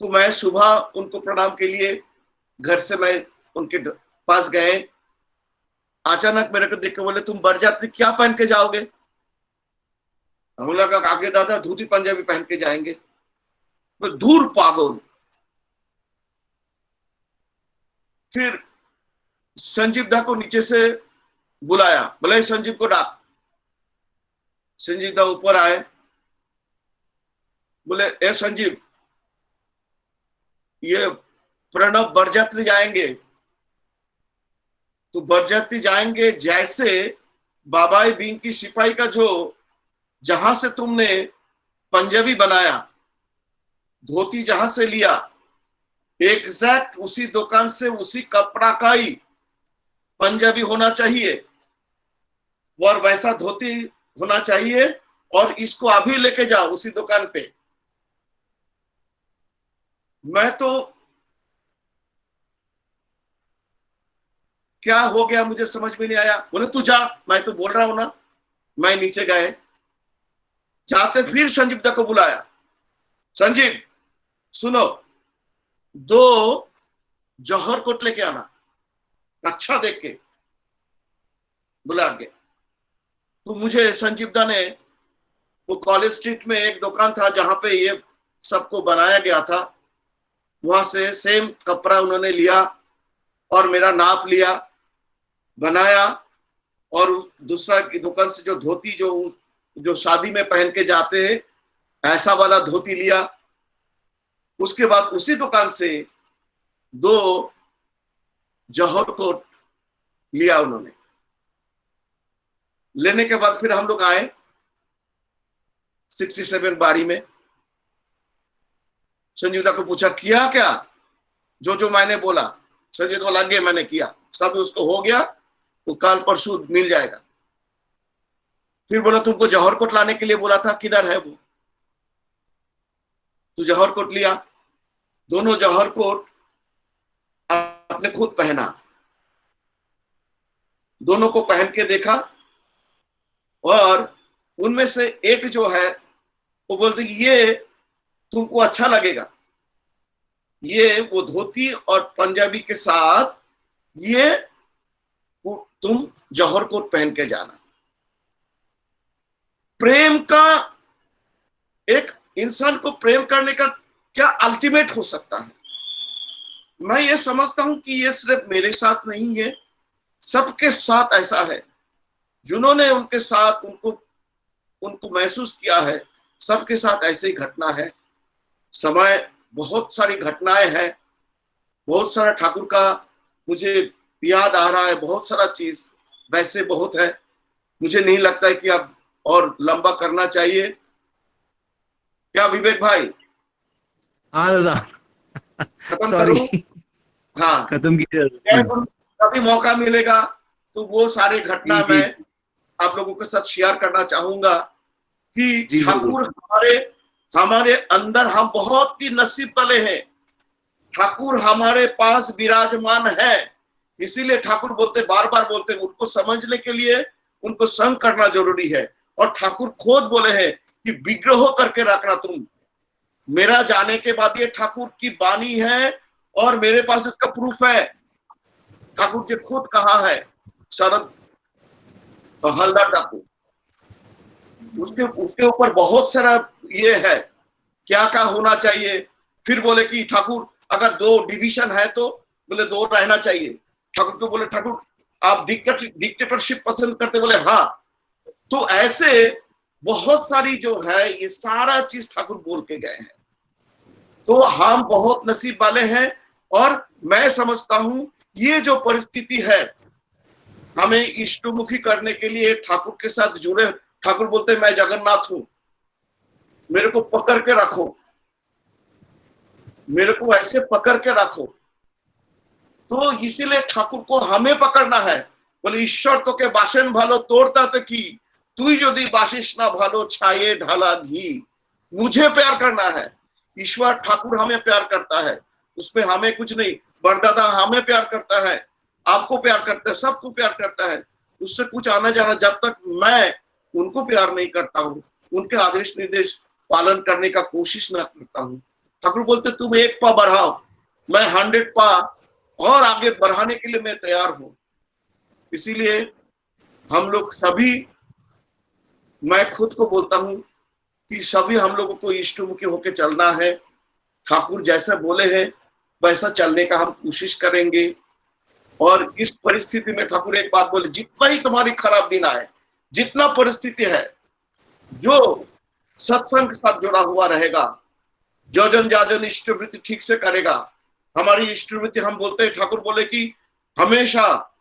तो मैं सुबह उनको प्रणाम के लिए घर से मैं उनके पास गए। अचानक मेरे को देख के बोले, तुम बरजात्री क्या पहन के जाओगे? हम लगा आगे दादा धोती पंजाबी पहन के जाएंगे। तो दूर पागल। फिर संजीव दा को नीचे से बुलाया, बोले संजीव को डाक। संजीव दा ऊपर आए, बोले ए संजीव, ये प्रणब बरजात्री जाएंगे, तो बरजात्री जाएंगे जैसे बाबाई बीन की सिपाही का जो जहां से तुमने पंजाबी बनाया, धोती जहां से लिया, एग्जैक्ट उसी दुकान से उसी कपड़ा का ही पंजाबी होना चाहिए और वैसा धोती होना चाहिए, और इसको अभी लेके जाओ उसी दुकान पे। मैं तो क्या हो गया मुझे समझ में नहीं आया। बोले तू जा, मैं तो बोल रहा हूं ना। मैं नीचे गए, जाते फिर संजीव दा को बुलाया, संजीव सुनो, 2 जौहर कोट लेके आना, अच्छा देख के। बुला गए तो मुझे संजीव दा ने, वो कॉलेज स्ट्रीट में एक दुकान था जहां पे ये सबको बनाया गया था, वहां से सेम कपड़ा उन्होंने लिया और मेरा नाप लिया, बनाया, और उस दूसरा की दुकान से जो धोती जो शादी में पहन के जाते हैं ऐसा वाला धोती लिया। उसके बाद उसी दुकान से 2 जौहर कोट लिया उन्होंने। लेने के बाद फिर हम लोग आए 67 बाड़ी में। संजीवता को पूछा किया क्या, जो मैंने बोला। संजीव को लग गया मैंने किया, सब उसको हो गया, तो कल परसों मिल जाएगा। फिर बोला तुमको जौहर कोट लाने के लिए बोला था, किधर है वो? तो जौहर कोट लिया, दोनों जौहर कोट आपने खुद पहना, दोनों को पहन के देखा, और उनमें से एक जो है वो बोलते ये तुमको अच्छा लगेगा, ये वो धोती और पंजाबी के साथ ये तुम जौहर कोट पहन के जाना। प्रेम का, एक इंसान को प्रेम करने का क्या अल्टीमेट हो सकता है। मैं ये समझता हूं कि ये सिर्फ मेरे साथ नहीं है, सबके साथ ऐसा है। जिन्होंने उनके साथ उनको महसूस किया है, सबके साथ ऐसे ही घटना है। समय बहुत सारी घटनाएं हैं, बहुत सारा ठाकुर का मुझे याद आ रहा है, बहुत सारा चीज वैसे बहुत है। मुझे नहीं लगता है कि अब और लंबा करना चाहिए, क्या विवेक भाई? हाँ दादा। खत्म सॉरी, करूं? हाँ, खत्म जय कीजिए। गुरु। कभी मौका मिलेगा तो वो सारे घटना जी, जी। मैं आप लोगों के साथ शेयर करना चाहूंगा कि जी, ठाकुर हमारे हमारे अंदर, हम बहुत ही नसीब वाले हैं, ठाकुर हमारे पास विराजमान है। इसीलिए ठाकुर बोलते, बार बार बोलते, उनको समझने के लिए उनको संग करना जरूरी है। और ठाकुर खुद बोले हैं कि विग्रह करके रखना तुम। मेरा जाने के बाद ये ठाकुर की वाणी है और मेरे पास इसका प्रूफ है। ठाकुर जी खुद कहा है, शरद हलदर ठाकुर, उसके उसके ऊपर बहुत सारा ये है क्या क्या होना चाहिए। फिर बोले कि ठाकुर अगर 2 डिवीजन है तो बोले 2 रहना चाहिए। ठाकुर को बोले, ठाकुर आप डिक्टेटरशिप पसंद करते? बोले हाँ। तो ऐसे बहुत सारी जो है ये सारा चीज ठाकुर बोल के गए हैं। तो हम बहुत नसीब वाले हैं। और मैं समझता हूं ये जो परिस्थिति है, हमें इष्टमुखी करने के लिए ठाकुर के साथ जुड़े। ठाकुर बोलते मैं जगन्नाथ हूं, मेरे को पकड़ के रखो, मेरे को ऐसे पकड़ के रखो। तो इसीलिए ठाकुर को हमें पकड़ना है। बोले ईश्वर तो के बासेन भालो तोड़ता तो की, तू यदि बासिस ना भालो छाये ढाला घी। मुझे प्यार करना है। ईश्वर ठाकुर हमें प्यार करता है, उसमें हमें कुछ नहीं। बरदादा हमें प्यार करता है, आपको प्यार करता है, सबको प्यार करता है। उससे कुछ आना जाना, जब तक मैं उनको प्यार नहीं करता हूँ, उनके आदेश निर्देश पालन करने का कोशिश ना करता हूँ। ठाकुर बोलते तुम 1 पा बढ़ाओ, मैं 100 पा और आगे बढ़ाने के लिए मैं तैयार हूं। इसीलिए हम लोग सभी, मैं खुद को बोलता हूं कि सभी हम लोगों को इष्टमुखी होकर चलना है। ठाकुर जैसा बोले हैं वैसा चलने का हम कोशिश करेंगे। और इस परिस्थिति में ठाकुर एक बात बोले, जितना ही तुम्हारी खराब दिन आए, जितना परिस्थिति है, जो सत्संग के साथ जुड़ा हुआ रहेगा, जो जन जाजन इष्टवृत्ति ठीक से करेगा। हमारी इष्टवृत्ति, हम बोलते हैं, ठाकुर बोले कि हमेशा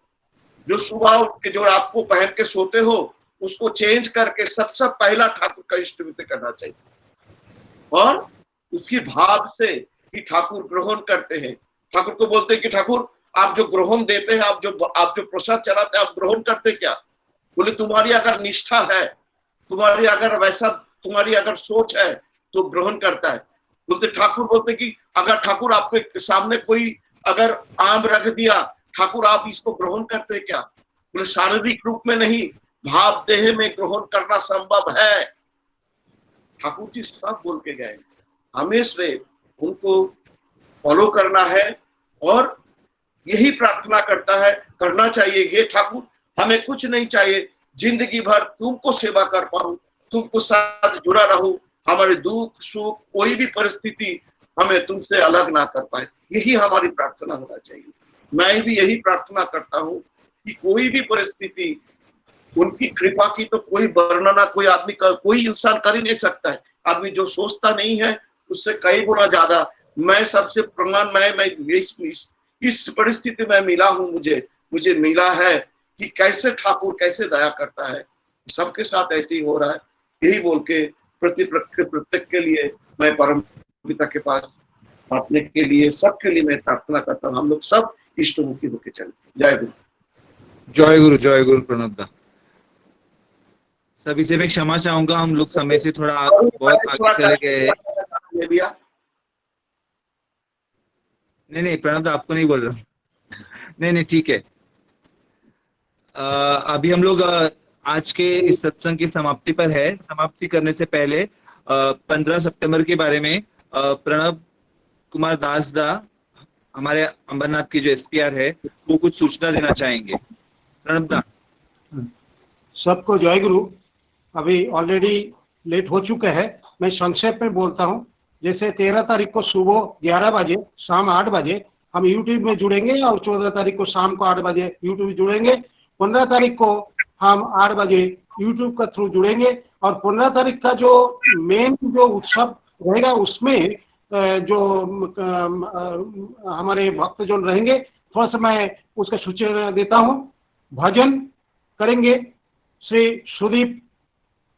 जो सुबह उठ के जो रात को पहन के सोते हो उसको चेंज करके सबसे पहला ठाकुर का इष्टवृत्ति करना चाहिए। और उसकी भाव से कि ठाकुर ग्रहण करते हैं। ठाकुर को बोलते हैं कि ठाकुर आप जो ग्रहण देते हैं, आप जो प्रसाद चढ़ाते हैं, आप ग्रहण करते क्या? बोले तुम्हारी अगर निष्ठा है, तुम्हारी अगर वैसा, तुम्हारी अगर सोच है तो ग्रहण करता है। बोलते ठाकुर बोलते कि अगर ठाकुर आपके सामने कोई अगर आम रख दिया, ठाकुर आप इसको ग्रहण करते क्या? बोले शारीरिक रूप में नहीं, भाव देह में ग्रहण करना संभव है। ठाकुर जी सब बोल के गए, हमें से उनको फॉलो करना है। और यही प्रार्थना करना चाहिए, हे ठाकुर हमें कुछ नहीं चाहिए, जिंदगी भर तुमको सेवा कर पाऊं, तुमको साथ जुड़ा रहूं, हमारे दुख सुख कोई भी परिस्थिति हमें तुमसे अलग ना कर पाए। यही हमारी प्रार्थना होना चाहिए। मैं भी यही प्रार्थना करता हूँ कि कोई भी परिस्थिति, उनकी कृपा की तो कोई वर्णना कोई आदमी कोई इंसान कर ही नहीं सकता है। आदमी जो सोचता नहीं है उससे कई गुना ज्यादा। मैं सबसे प्रमाण, मैं इस परिस्थिति में मिला हूं, मुझे मिला है कि कैसे ठाकुर कैसे दया करता है। सबके साथ ऐसे ही हो रहा है। यही बोल के प्रत्येक के लिए मैं परम पिता के पास बांटने के लिए, सबके लिए मैं प्रार्थना करता हूँ, हम लोग सब इष्टमुखी होके चले। जय गुरु। जय गुरु, जय गुरु। प्रणब सभी से मैं क्षमा चाहूंगा, हम लोग समय से थोड़ा बहुत आगे चले गए। नहीं प्रणब आपको नहीं बोल रहा हूँ। नहीं ठीक है। अभी हम लोग आज के इस सत्संग की समाप्ति पर है। समाप्ति करने से पहले 15 सितंबर के बारे में प्रणब कुमार दास दा, हमारे अंबरनाथ की जो एसपीआर है, वो कुछ सूचना देना चाहेंगे। प्रणब दा। सबको जय गुरु। अभी ऑलरेडी लेट हो चुका है, मैं संक्षेप में बोलता हूँ। जैसे 13 तारीख को सुबह 11 बजे, शाम 8 बजे हम यूट्यूब में जुड़ेंगे और 14 तारीख को शाम को 8 बजे यूट्यूब जुड़ेंगे। 15 तारीख को हम 8 बजे यूट्यूब का थ्रू जुड़ेंगे। और 15 तारीख का जो मेन जो उत्सव रहेगा उसमें जो हमारे भक्तजन रहेंगे, थोड़ा सा मैं उसका सूचना देता हूँ। भजन करेंगे श्री सुदीप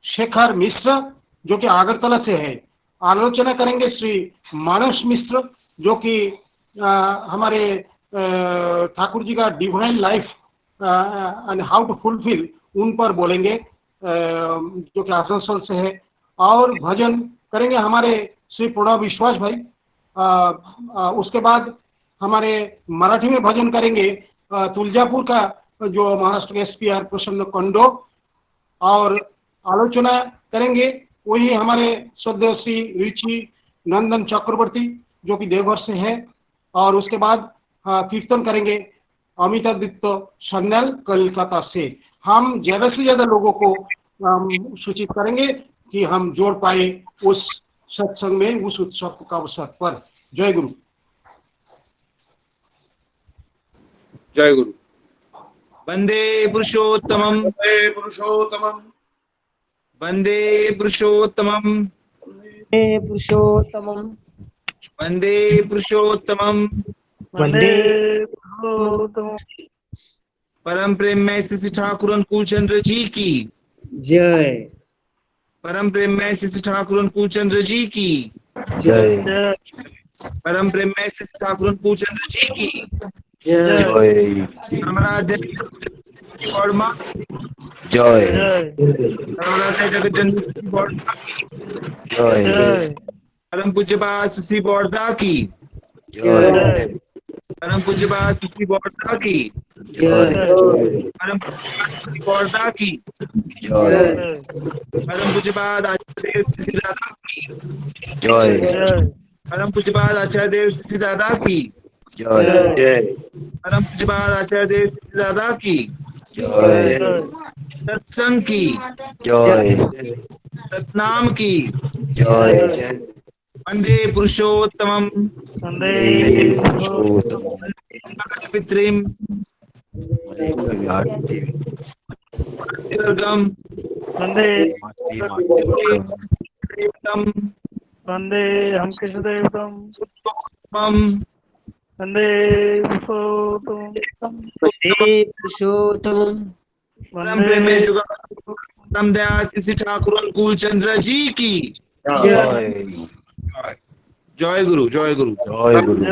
शेखर मिश्र जो कि आगरतला से है। आलोचना करेंगे श्री मानस मिश्र जो कि हमारे ठाकुर जी का divine life and how to fulfil उन पर बोलेंगे, जो कि आसनसोल से है। और भजन करेंगे हमारे श्री प्रणव विश्वास भाई। उसके बाद हमारे मराठी में भजन करेंगे तुलजापुर का जो महाराष्ट्र के SPR प्रसन्न कंडो, और आलोचना करेंगे वही हमारे श्रद्धेय श्री रुचि नंदन चक्रवर्ती जो कि देवघर से है। और उसके बाद कीर्तन करेंगे अमितादित्य सन्याल कलकत्ता से। हम ज्यादा से ज्यादा लोगों को सूचित करेंगे कि हम जोड़ पाए उस सत्संग में, उस उत्सव का अवसर पर। जय गुरु। जय गुरु। वंदे पुरुषोत्तमं, वंदे पुरुषोत्तमं, वंदे पुरुषोत्तमं, वंदे पुरुषोत्तमं, वंदे पुरुषोत्तमं, वंदे परम प्रेम में श्री ठाकुर अनुकूल चंद्र जी की जय। परम प्रेम में श्री ठाकुर अनुकूल चंद्र जी की जय। परम प्रेम में श्री ठाकुर अनुकूल चंद्र जी की जय। हमारा वर्मा जय। हमारा जगत जननी बॉर्डा की जय। परम पूज्य श्री बॉर्डा की जय। परम पूज्य श्री बॉर्डा की जय। परम पूज्य श्री बॉर्डा की जय। परम पूज्य आचार्य देव श्री दादा की जय। परम पूज्य आचार्य देव श्री दादा की जय। परम पूज्य आचार्य देव श्री दादा की जय। सत्संग की जय। सतनाम की जय। वंदे पुरुषोत्तमं, वंदे पुरुषोत्तमं, पितृम वर्गम वंदे देवतम, वंदे हम कृष्ण देवतम, वंदे पुरुषोत्तमं, वंदे पुरुषोत्तमं, परम प्रेमेशु परम दया श्री ठाकुर अनुकूल चंद्र जी की जय। जय गुरु। जय गुरु। जय गुरु।